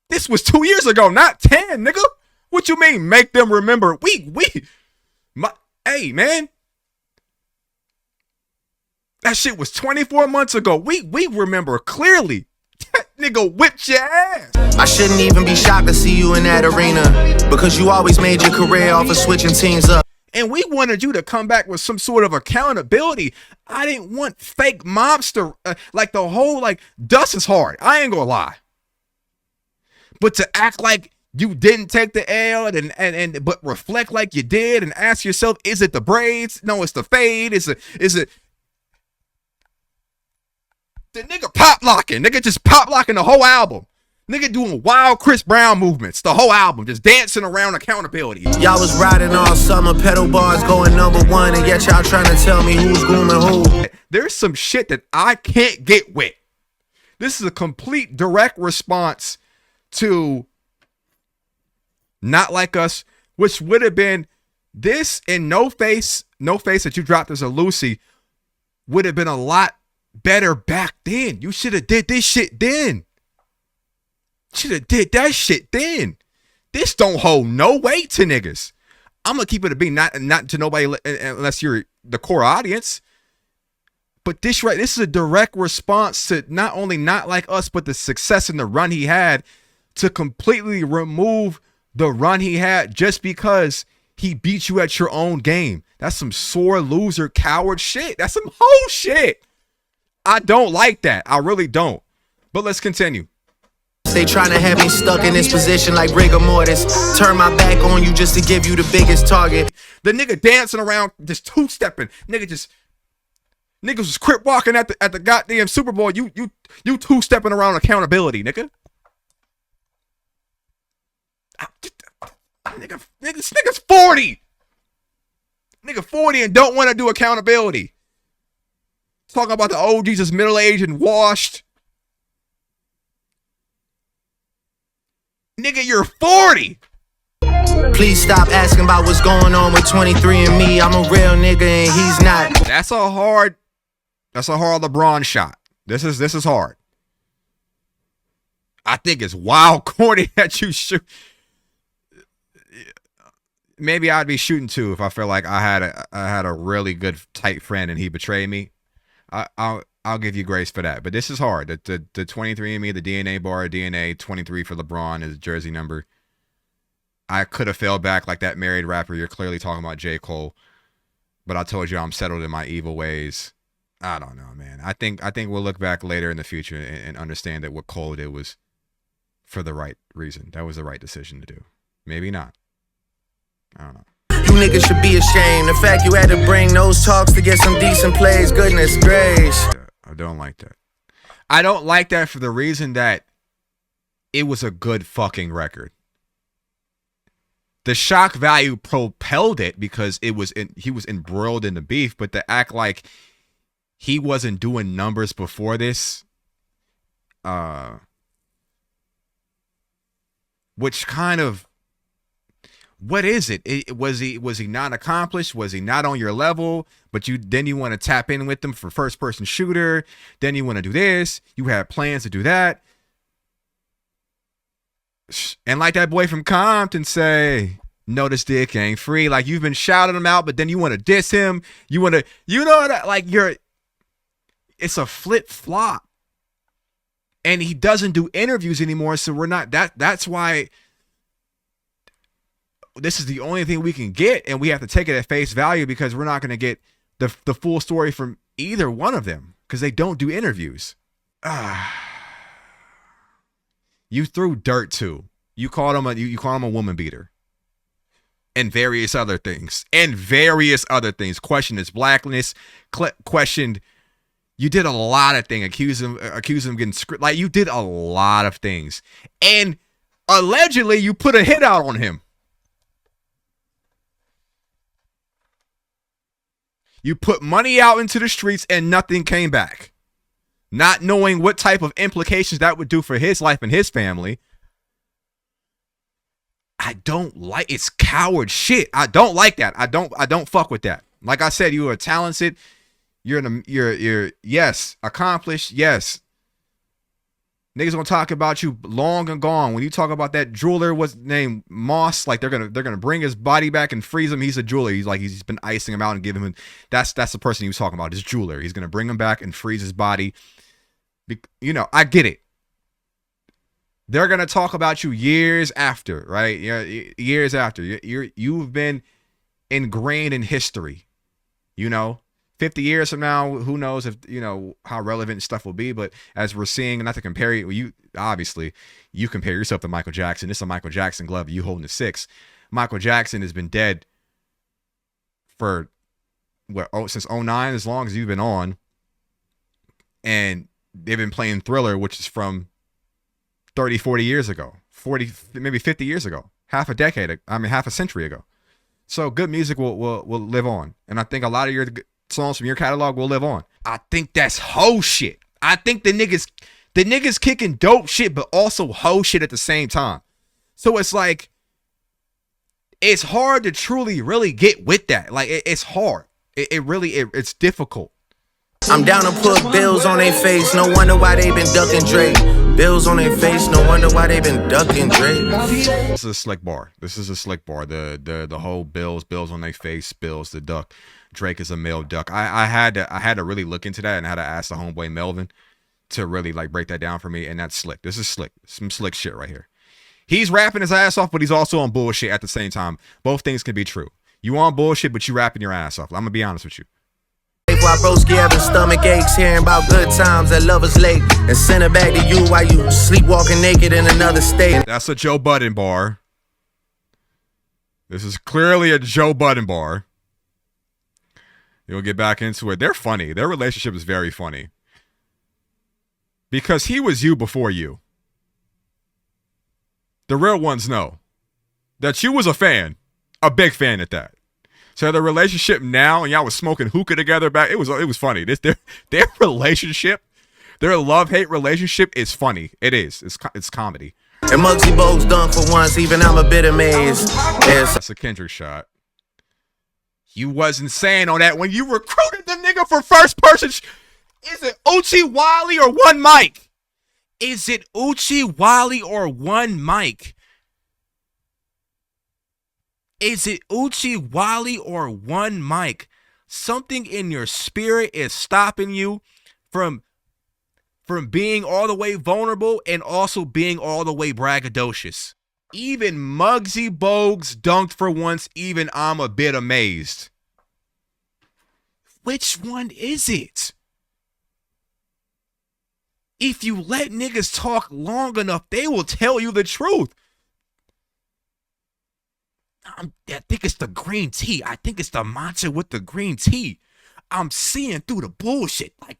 This was 2 years ago, not 10, nigga. What you mean make them remember? Hey, man. That shit was 24 months ago. We remember clearly. That nigga whipped your ass. I shouldn't even be shocked to see you in that arena, because you always made your career off of switching teams up. And we wanted you to come back with some sort of accountability. I didn't want fake mobster, like the whole, like, dust is hard. I ain't gonna lie. But to act like you didn't take the L but reflect like you did and ask yourself, is it the braids? No, it's the fade. Is it the nigga pop locking? Nigga just pop locking the whole album. Nigga doing wild Chris Brown movements, the whole album, just dancing around accountability. Y'all was riding all summer, pedal bars going #1, and yet y'all trying to tell me who's grooming who. There's some shit that I can't get with. This is a complete direct response to Not Like Us, which would have been this, and No Face that you dropped as a Lucy would have been a lot better back then. You should have did this shit then. Should have did that shit then. This don't hold no weight to niggas. I'm gonna keep it a beat, not to nobody unless you're the core audience. But this is a direct response to not only Not Like Us, but the success and the run he had, to completely remove the run he had just because he beat you at your own game. That's some sore loser coward shit. That's some whole shit. I don't like that. I really don't. But let's continue. They trying to have me stuck in this position like rigor mortis. Turn my back on you just to give you the biggest target. The nigga dancing around, just two-stepping. Niggas was crip walking at the goddamn Super Bowl. You two-stepping around accountability, nigga. This nigga's 40. Nigga 40 and don't want to do accountability. Talking about the OGs is middle-aged and washed. Nigga, you're 40. Please stop asking about what's going on with 23andMe. I'm a real nigga and he's not. That's a hard LeBron shot. This is hard. I think it's wild corny that you shoot. Maybe I'd be shooting too if I feel like I had a really good tight friend and he betrayed me. I'll give you grace for that. But this is hard. The 23andMe, the DNA bar, DNA 23 for LeBron is jersey number. I could have fell back like that married rapper. You're clearly talking about J. Cole. But I told you I'm settled in my evil ways. I don't know, man. I think we'll look back later in the future and understand that what Cole did was for the right reason. That was the right decision to do. Maybe not. I don't know. You niggas should be ashamed. The fact you had to bring those talks to get some decent plays. Goodness gracious. I don't like that. I don't like that for the reason that it was a good fucking record. The shock value propelled it because he was embroiled in the beef, but to act like he wasn't doing numbers before this, which kind of, what is it? Was he not accomplished? Was he not on your level? But you want to tap in with them for first person shooter. Then you want to do this. You had plans to do that. And like that boy from Compton say, no, this dick ain't free. Like you've been shouting him out, but then you want to diss him. You want to, like it's a flip flop. And he doesn't do interviews anymore. So we're not, that's why this is the only thing we can get, and we have to take it at face value because we're not going to get the full story from either one of them because they don't do interviews. You threw dirt too. You called him a woman beater, and various other things. Questioned his blackness. Questioned. You did a lot of things. Accused him getting like you did a lot of things, and allegedly you put a hit out on him. You put money out into the streets and nothing came back. not knowing what type of implications that would do for his life and his family. I don't like, it's coward shit. I don't like that. I don't fuck with that. Like I said, you are talented. You're yes, accomplished. Yes. Niggas gonna talk about you long and gone. When you talk about that jeweler, what's named Moss, like they're gonna bring his body back and freeze him. He's a jeweler. He's been icing him out and giving him. That's the person he was talking about. His jeweler. He's gonna bring him back and freeze his body. You know, I get it. They're gonna talk about you years after, right? Yeah, years after. You've been ingrained in history. You know, 50 years from now, who knows if, you know, how relevant stuff will be. But as we're seeing, not to compare you obviously, you compare yourself to Michael Jackson. This is a Michael Jackson glove. You holding a 6. Michael Jackson has been dead for since 2009, as long as you've been on. And they've been playing Thriller, which is from 30, 40 years ago, 40, maybe 50 years ago, half a century ago. So good music will live on. And I think a lot of your songs from your catalog will live on. I think that's hoe shit. I think the niggas kicking dope shit, but also hoe shit at the same time. So it's like, it's hard to truly really get with that. Like it's hard. It's difficult. I'm down to put bills on their face. No wonder why they been ducking Drake. Bills on their face. No wonder why they been ducking Drake. This is a slick bar. The whole bills on their face, bills the duck. Drake is a male duck. I had to really look into that and had to ask the homeboy Melvin to really like break that down for me. And that's slick. This is slick. Some slick shit right here. He's rapping his ass off, but he's also on bullshit at the same time. Both things can be true. You on bullshit, but you rapping your ass off. I'm gonna be honest with you. Why broski having stomach aches, hearing about good times at Lover's Lake, and send it back to you while you sleepwalking naked in another state. That's a Joe Budden bar. This is clearly a Joe Budden bar. You'll get back into it. They're funny. Their relationship is very funny. Because he was you before you. The real ones know that you was a fan, a big fan at that. So the relationship now, and y'all was smoking hookah together back. It was funny. Their relationship, their love-hate relationship is funny. It is. It's comedy. And Muggsy Bogues done for once. Even I'm a bit amazed. That's a Kendrick shot. You wasn't saying on that when you recruited the nigga for first person. Is it Uchi Wally or One Mic? Is it Uchi Wally or One Mic? Is it Uchi Wally or One Mic? Something in your spirit is stopping you from being all the way vulnerable and also being all the way braggadocious. Even Muggsy Bogues dunked for once. Even I'm a bit amazed. Which one is it? If you let niggas talk long enough, they will tell you the truth. I think it's the green tea. I think it's the matcha with the green tea. I'm seeing through the bullshit. Like,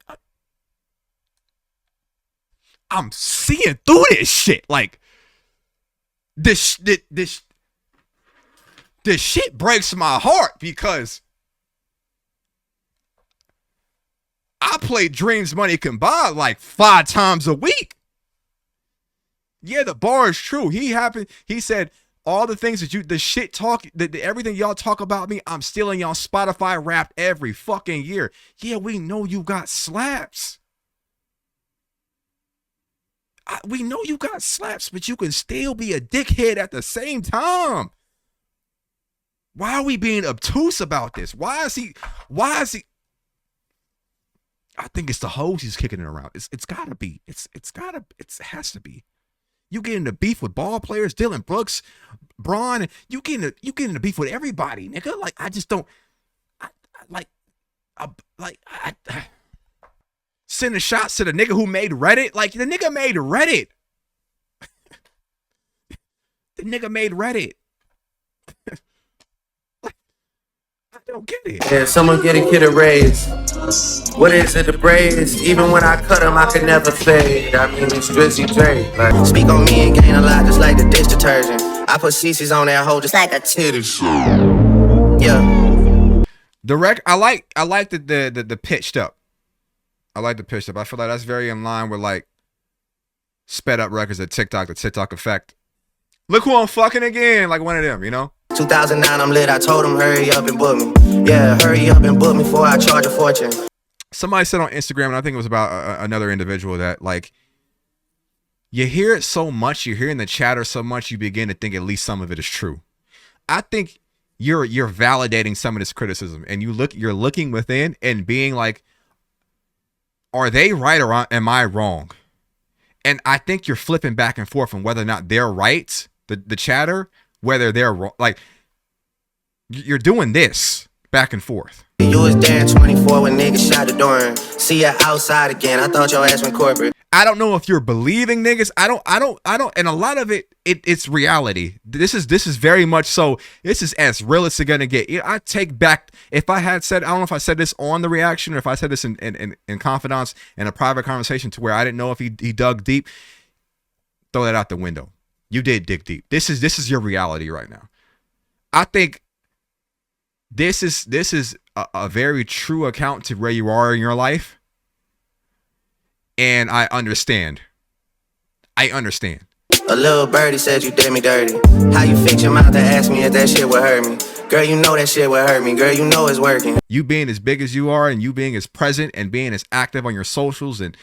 I'm seeing through this shit. Like, this shit breaks my heart because I play Dreams Money Combined like 5 times a week. Yeah, the bar is true. He said, all the things that everything y'all talk about me, I'm stealing y'all Spotify Wrapped every fucking year. Yeah, we know you got slaps. We know you got slaps, but you can still be a dickhead at the same time. Why are we being obtuse about this? Why is he? I think it's the hoes he's kicking it around. It's gotta be. It has to be. You get into beef with ball players, Dylan Brooks, Braun. You get into beef with everybody, nigga. Like, I just don't. Sending shots to the nigga who made Reddit. Like, the nigga made Reddit. The nigga made Reddit. I don't get it. Yeah, someone get a kid a raise. What is it, the braids? Even when I cut them, I could never fade. I mean, it's Drizzy Drake. Like, speak on me and gain a lot, just like the dish detergent. I put CC's on that hole, just like a titty show. Yeah. I like the pitched up. I like the pitch up. I feel like that's very in line with like sped up records at TikTok, the TikTok effect. Look who I'm fucking again, like one of them, you know? 2009, I'm lit. I told him, hurry up and book me. Yeah, hurry up and book me before I charge a fortune. Somebody said on Instagram, and I think it was about another individual, that like you hear it so much, you're hearing the chatter so much, you begin to think at least some of it is true. I think you're validating some of this criticism, and you're looking within and being like, are they right or am I wrong? And I think you're flipping back and forth on whether or not they're right, the chatter, whether they're wrong. Like, you're doing this back and forth. You was there in 24 when niggas shot the door. See ya outside again. I thought your ass went corporate. I don't know if you're believing niggas. I don't. And a lot of it's reality. This is very much so. This is as real as it's gonna get. I take back, if I had said, I don't know if I said this on the reaction or if I said this in confidence in a private conversation to where I didn't know if he dug deep. Throw that out the window. You did dig deep. This is your reality right now. I think this is a very true account to where you are in your life. And I understand. A little birdie said you did me dirty. How you fix your mouth to ask me if that shit would hurt me? Girl, you know that shit would hurt me. Girl, you know it's working. You being as big as you are, and you being as present and being as active on your socials and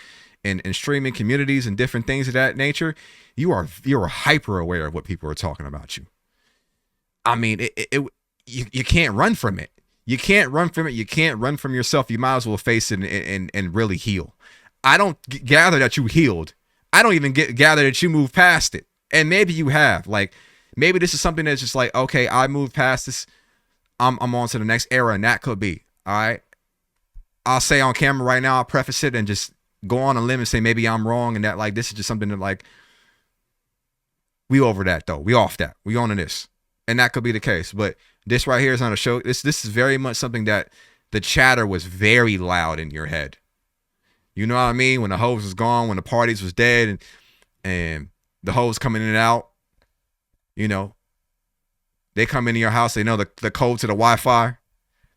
streaming communities and different things of that nature, you're hyper aware of what people are talking about you. I mean, you can't run from it. You can't run from it. You can't run from yourself. You might as well face it and really heal. I don't gather that you healed. I don't even gather that you moved past it. And maybe you have. Like, maybe this is something that's just like, okay, I moved past this. I'm on to the next era, and that could be. All right. I'll say on camera right now, I'll preface it and just go on a limb and say maybe I'm wrong, and that like this is just something that like we over that though. We off that. We on to this. And that could be the case. But this right here is on a show. This is very much something that the chatter was very loud in your head. You know what I mean? When the hoes was gone, when the parties was dead, and the hoes coming in and out, you know, they come into your house, they know the code to the Wi-Fi.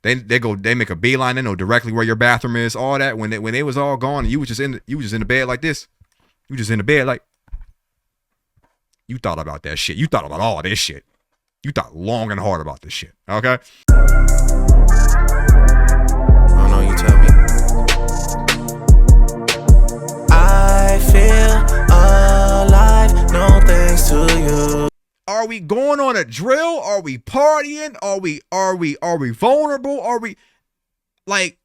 They make a beeline, they know directly where your bathroom is, all that. When they was all gone, and you was just in the bed like this. You was just in the bed like, you thought about that shit. You thought about all this shit. You thought long and hard about this shit. Okay? I don't know, you tell me. I feel alive, no thanks to you. Are we going on a drill? Are we partying? Are we vulnerable? Are we like,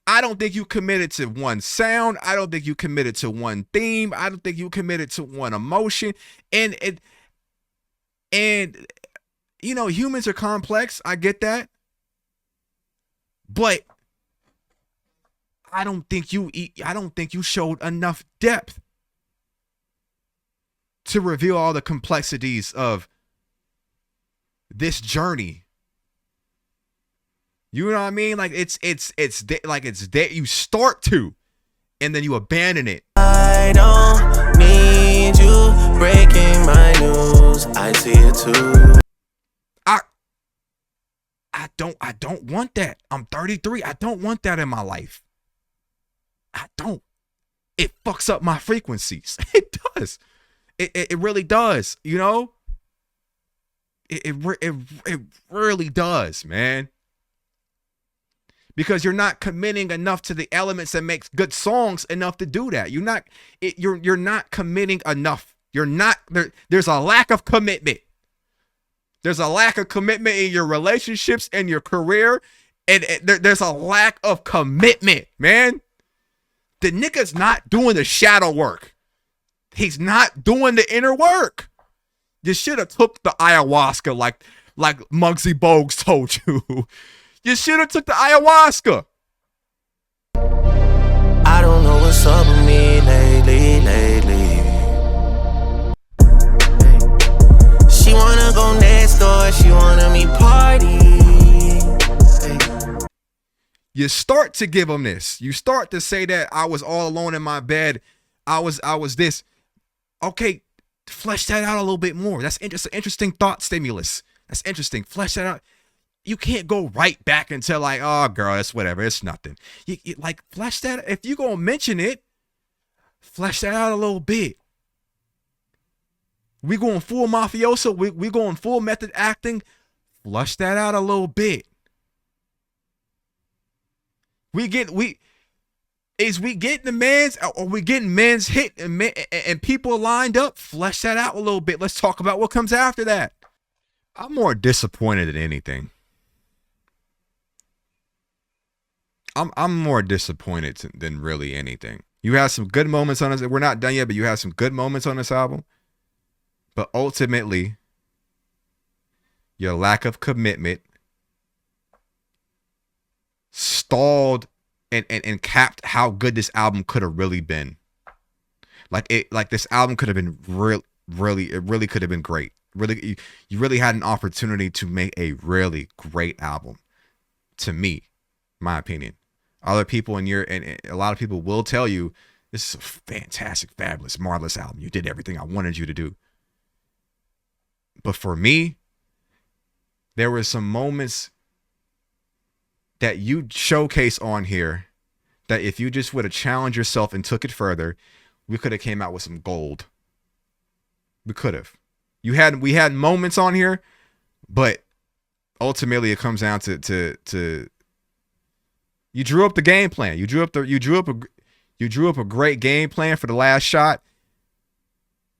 I don't think you committed to one sound. I don't think you committed to one theme. I don't think you committed to one emotion. And you know, humans are complex. I get that. But I don't think you showed enough depth to reveal all the complexities of this journey. You know what I mean? Like it's that you start to, and then you abandon it. I don't need you breaking my news. I see it too. I don't want that. I'm 33. I don't want that in my life. I don't. It fucks up my frequencies. It does. It really does. You know. It really does, man. Because you're not committing enough to the elements that makes good songs enough to do that. You're not committing enough. You're not there. There's a lack of commitment. There's a lack of commitment in your relationships and your career, and there's a lack of commitment, man. The nigga's not doing the shadow work. He's not doing the inner work. You should have took the ayahuasca like Muggsy Bogues told you. You should have took the ayahuasca. I don't know what's up with me lately. She wanna go next door, she wanna me party. You start to give them this. You start to say that I was all alone in my bed. I was this. Okay, flesh that out a little bit more. That's an interesting thought stimulus. That's interesting. Flesh that out. You can't go right back into like, oh girl, it's whatever, it's nothing. You like flesh that. If you gonna mention it, flesh that out a little bit. We going full mafioso. We going full method acting. Flush that out a little bit. We getting the man's, or we getting men's hit and people lined up? Flesh that out a little bit. Let's talk about what comes after that. I'm more disappointed than anything. I'm more disappointed than really anything. You have some good moments on this. We're not done yet, but you have some good moments on this album. But ultimately, your lack of commitment stalled and capped how good this album could have really been. Like this album could have been it really could have been great. Really, you really had an opportunity to make a really great album. To me, my opinion. Other people and a lot of people will tell you this is a fantastic, fabulous, marvelous album. You did everything I wanted you to do. But for me, there were some moments that you showcase on here that if you just would have challenged yourself and took it further, we could have came out with some gold. We could have. We had moments on here, but ultimately it comes down to you drew up the game plan. You drew up a great game plan for the last shot.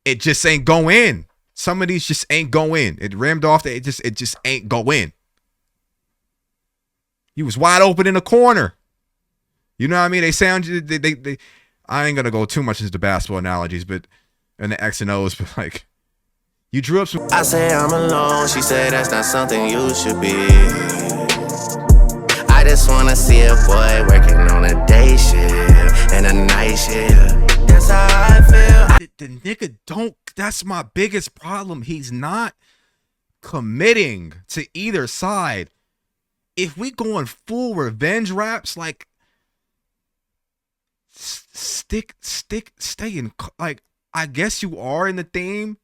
It just ain't go in. Some of these just ain't go in. It rimmed off. It just ain't go in. He was wide open in the corner. You know what I mean? They I ain't gonna go too much into the basketball analogies, but and the X and O's, but like you drew up some. I say I'm alone. She said that's not something you should be. I just wanna see a boy working on a day shift and a night shift. That's how I feel. The nigga don't. That's my biggest problem. He's not committing to either side. If we going full revenge raps, like stay in. Like I guess you are in the theme.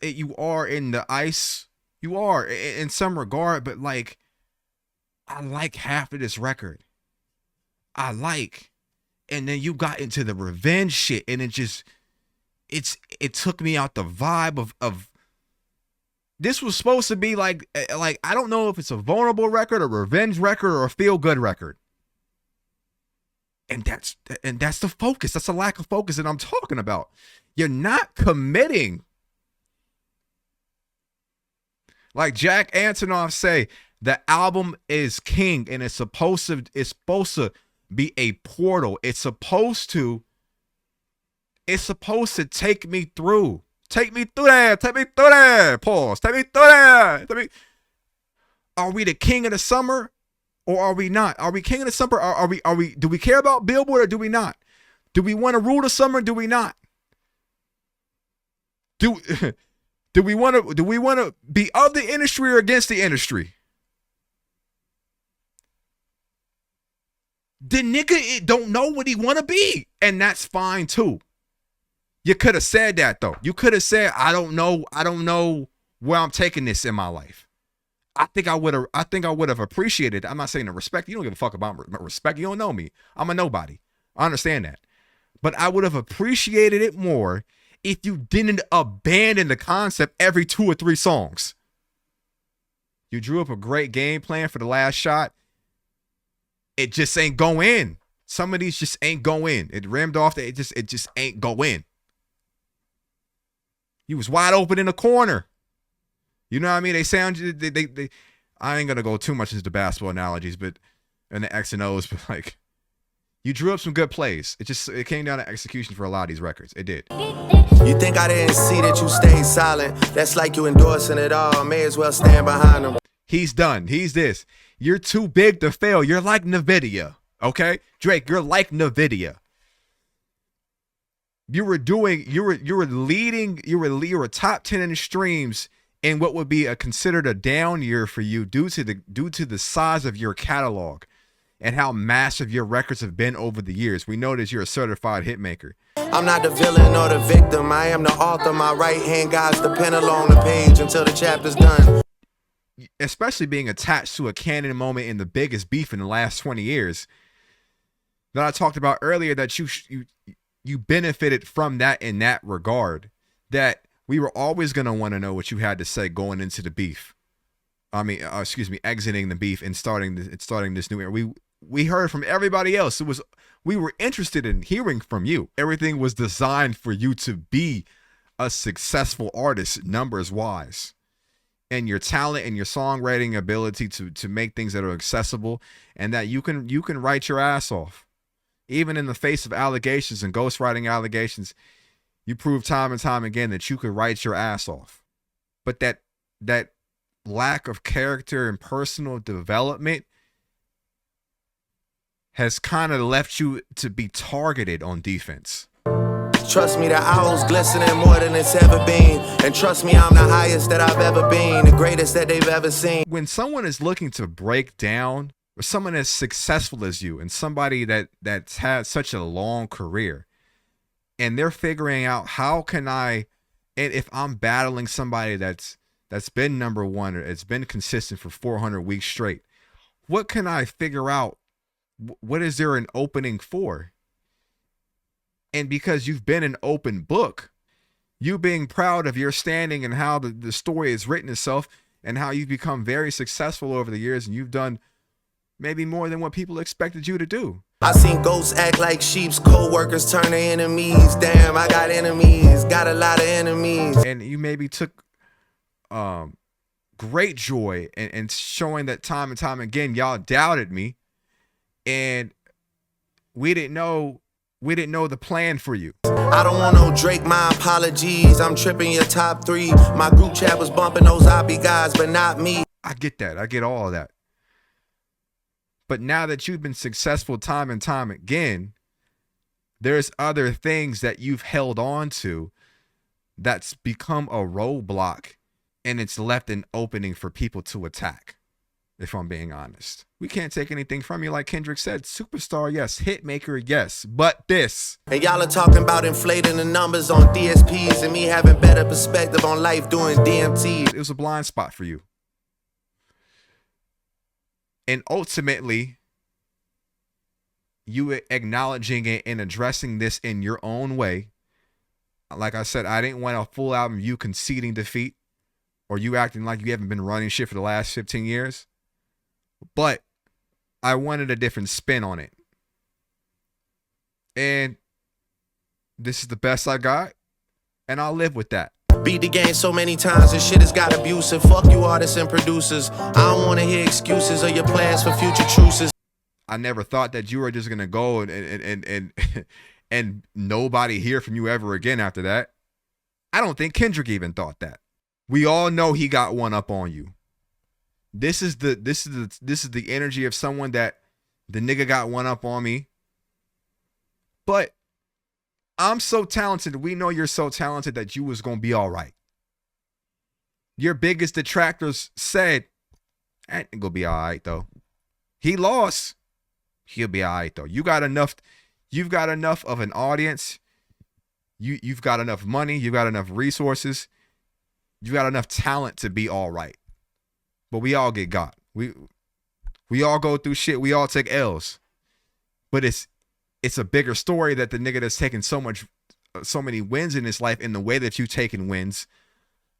You are in the ice. You are in some regard, but like I like half of this record. And then you got into the revenge shit, and it took me out the vibe of this was supposed to be like I don't know if it's a vulnerable record, a revenge record, or a feel good record. And that's the focus. That's the lack of focus that I'm talking about. You're not committing. Like Jack Antonoff say, the album is king, and it's supposed to be a portal. It's supposed to take me through. Take me through there. Pause. Take me through there. Are we the king of the summer or are we not? Are we king of the summer? Are we do we care about Billboard or do we not? Do we want to rule the summer or do we not? Do we want to be of the industry or against the industry? The nigga don't know what he want to be, and that's fine too. You could have said that though. You could have said, I don't know where I'm taking this in my life. I think I would have appreciated it. I'm not saying the respect. You don't give a fuck about respect. You don't know me. I'm a nobody. I understand that. But I would have appreciated it more if you didn't abandon the concept every 2 or 3 songs. You drew up a great game plan for the last shot. It just ain't go in. Some of these just ain't go in. It rimmed off. It just ain't go in. He was wide open in the corner. You know what I mean? They I ain't gonna go too much into the basketball analogies, but and the X and O's, but like you drew up some good plays. It came down to execution for a lot of these records. It did. You think I didn't see that you stayed silent? That's like you endorsing it all. May as well stand behind them. He's done. He's this. You're too big to fail. You're like NVIDIA. Okay? Drake, you're like NVIDIA. You were top 10 in the streams in what would be considered a down year for you due to the size of your catalog and how massive your records have been over the years. We know that you're a certified hit maker. I'm not the villain or the victim. I am the author. My right hand guides the pen along the page until the chapter's done. especially being attached to a canon moment in the biggest beef in the last 20 years that I talked about earlier, that you benefited from that in that regard, that we were always going to want to know what you had to say going into the beef. I mean, exiting the beef and starting this new era. We heard from everybody else. We were interested in hearing from you. Everything was designed for you to be a successful artist, numbers wise, and your talent and your songwriting ability to make things that are accessible, and that you can write your ass off, even in the face of allegations and ghostwriting allegations. You prove time and time again that you could write your ass off. But that lack of character and personal development has kind of left you to be targeted on defense. Trust me, the owl's glistening more than it's ever been. And trust me, I'm the highest that I've ever been, the greatest that they've ever seen. When someone is looking to break down, or someone as successful as you, and somebody that's had such a long career, and they're figuring out how can I, and if I'm battling somebody that's been number one, or it's been consistent for 400 weeks straight, what can I figure out? What is there an opening for? And because you've been an open book, you being proud of your standing and how the story has written itself, and how you've become very successful over the years, and you've done maybe more than what people expected you to do. I seen ghosts act like sheep's co-workers turn to enemies. Damn, I got enemies, got a lot of enemies. And you maybe took great joy in showing that time and time again, y'all doubted me, and we didn't know the plan for you. I don't want no Drake, my apologies. I'm tripping your top 3. My group chat was bumping those Oppie guys, but not me. I get that. I get all of that. But now that you've been successful time and time again, there's other things that you've held on to that's become a roadblock, and it's left an opening for people to attack, if I'm being honest. We can't take anything from you, like Kendrick said. Superstar, yes. Hitmaker, yes. But this. And y'all are talking about inflating the numbers on DSPs and me having better perspective on life doing DMT. It was a blind spot for you. And ultimately, you acknowledging it and addressing this in your own way. Like I said, I didn't want a full album you conceding defeat, or you acting like you haven't been running shit for the last 15 years. But I wanted a different spin on it. And this is the best I got, and I'll live with that. Beat the game so many times, this shit has got abusive. Fuck you artists and producers. I don't want to hear excuses or your plans for future truces. I never thought that you were just gonna go and nobody hear from you ever again after that. I don't think Kendrick even thought that. We all know he got one up on you. This is the energy of someone that the nigga got one up on me. But I'm so talented. We know you're so talented that you was going to be all right. Your biggest detractors said, that ain't going to be all right, though. He lost. He'll be all right, though. You've got enough of an audience. You've got enough money. You've got enough resources. You've got enough talent to be all right. But we all get got. We all go through shit. We all take L's. But it's a bigger story that the nigga that's taken so many wins in his life, in the way that you taking wins,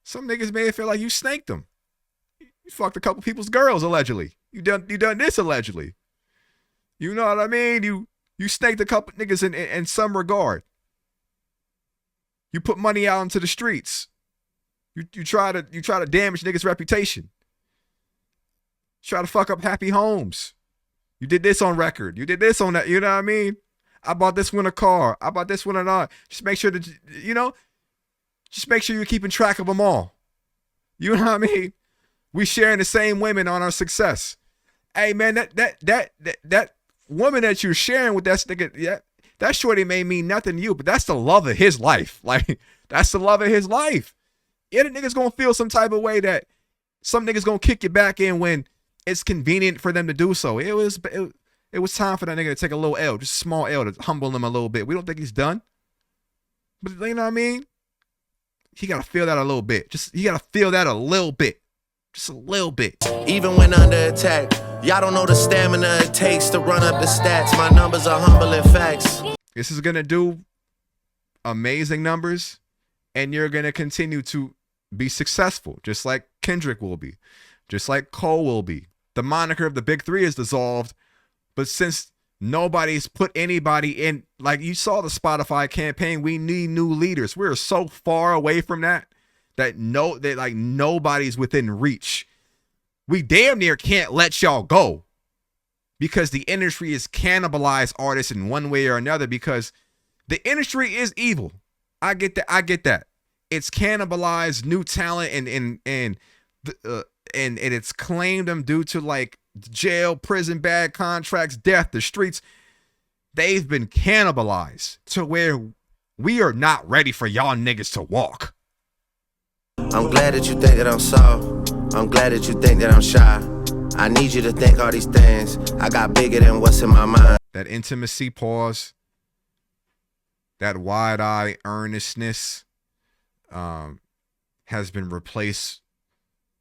some niggas may feel like you snaked them. You fucked a couple people's girls, allegedly. You done this, allegedly. You know what I mean? You snaked a couple niggas in some regard. You put money out into the streets. You try to damage niggas' reputation. Try to fuck up happy homes. You did this on record. You did this on that. You know what I mean? I bought this one a car. I bought this one an art. Just make sure that, just make sure you're keeping track of them all. You know what I mean? We sharing the same women on our success. Hey man, that woman that you're sharing with that nigga, yeah, that shorty may mean nothing to you, but that's the love of his life. Like, that's the love of his life. Yeah, the nigga's gonna feel some type of way that some niggas gonna kick you back in when it's convenient for them to do so. It was time for that nigga to take a little L, just a small L, to humble him a little bit. We don't think he's done, but you know what I mean? He gotta feel that a little bit. He gotta feel that a little bit. Just a little bit. Even when under attack, y'all don't know the stamina it takes to run up the stats. My numbers are humbling facts. This is going to do amazing numbers, and you're going to continue to be successful, just like Kendrick will be, just like Cole will be. The moniker of the Big Three is dissolved, but since nobody's put anybody in, like you saw the Spotify campaign, we need new leaders. We're so far away from that like nobody's within reach. We damn near can't let y'all go because the industry is cannibalized artists in one way or another, because the industry is evil. I get that. It's cannibalized new talent and it's claimed them due to like jail, prison, bad contracts, death, the streets. They've been cannibalized to where we are not ready for y'all niggas to walk. I'm glad that you think that I'm soft. I'm glad that you think that I'm shy. I need you to think all these things. I got bigger than what's in my mind. That intimacy pause, that wide-eye earnestness has been replaced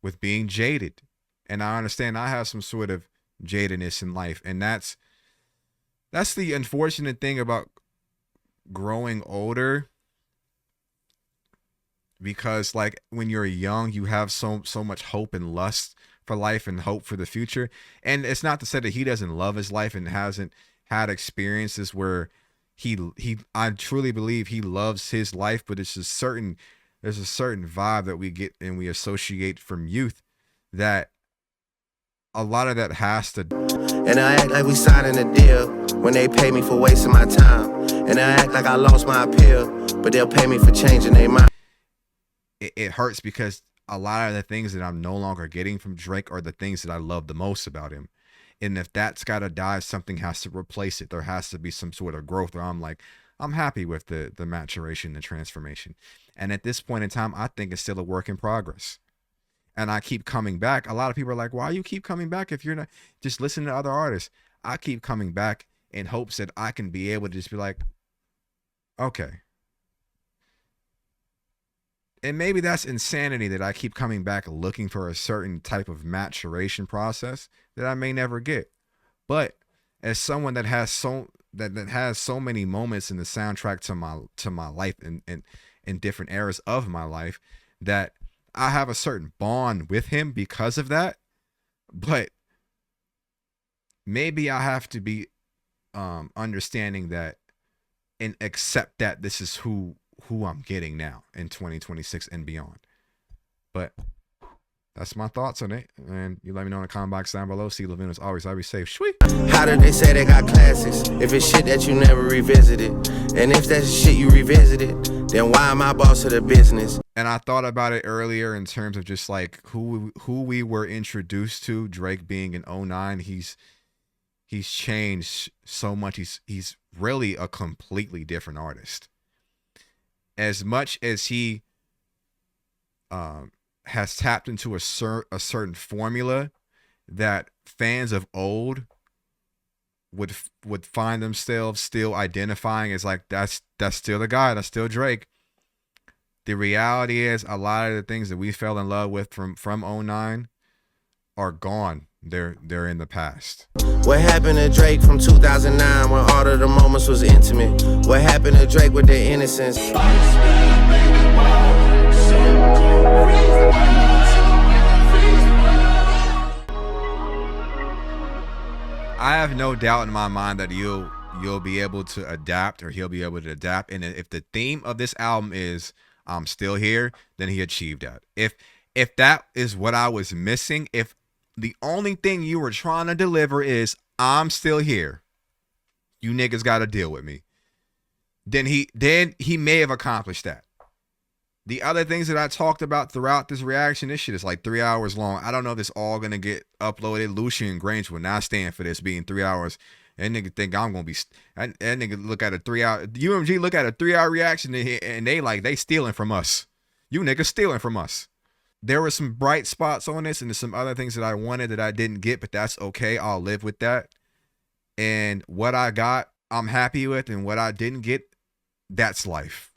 with being jaded. And I understand I have some sort of jadedness in life. And that's the unfortunate thing about growing older. Because like when you're young, you have so much hope and lust for life and hope for the future. And it's not to say that he doesn't love his life and hasn't had experiences where I truly believe he loves his life, but there's a certain vibe that we get and we associate from youth that a lot of that has to. And I act like we signing a deal when they pay me for wasting my time. And I act like I lost my appeal, but they'll pay me for changing their mind. It hurts because a lot of the things that I'm no longer getting from Drake are the things that I love the most about him. And if that's got to die, something has to replace it. There has to be some sort of growth where I'm like, I'm happy with the maturation, the transformation. And at this point in time, I think it's still a work in progress. And I keep coming back. A lot of people are like, why you keep coming back if you're not just listening to other artists? I keep coming back in hopes that I can be able to just be like, okay. And maybe that's insanity that I keep coming back looking for a certain type of maturation process that I may never get. But as someone that has so many moments in the soundtrack to my life and in different eras of my life, that I have a certain bond with him because of that. But maybe I have to be understanding that and accept that this is who I'm getting now in 2026 and beyond. But that's my thoughts on it. And you let me know in the comment box down below. See Levin as always. I'll be safe. Sweet. How did they say they got classics if it's shit that you never revisited? And if that's shit you revisited, then why am I boss of the business? And I thought about it earlier in terms of just like who we were introduced to. Drake being in 09, he's changed so much. He's really a completely different artist. As much as he has tapped into a certain formula that fans of old would find themselves still identifying as like, that's still the guy, that's still Drake. The reality is a lot of the things that we fell in love with from 09 are gone. They're in the past. What happened to Drake from 2009 when all of the moments was intimate? What happened to Drake with their innocence? I have no doubt in my mind that you'll be able to adapt, or he'll be able to adapt. And if the theme of this album is I'm still here, then he achieved that. If that is what I was missing, if the only thing you were trying to deliver is I'm still here, you niggas got to deal with me, then he may have accomplished that. The other things that I talked about throughout this reaction, this shit is like 3 hours long. I don't know if it's all going to get uploaded. Lucian Grange will not stand for this being 3 hours. That nigga think I'm going to be, that nigga look at a 3 hour, UMG look at a 3 hour reaction and they stealing from us. You niggas stealing from us. There were some bright spots on this and there's some other things that I wanted that I didn't get, but that's okay. I'll live with that. And what I got, I'm happy with, and what I didn't get, that's life.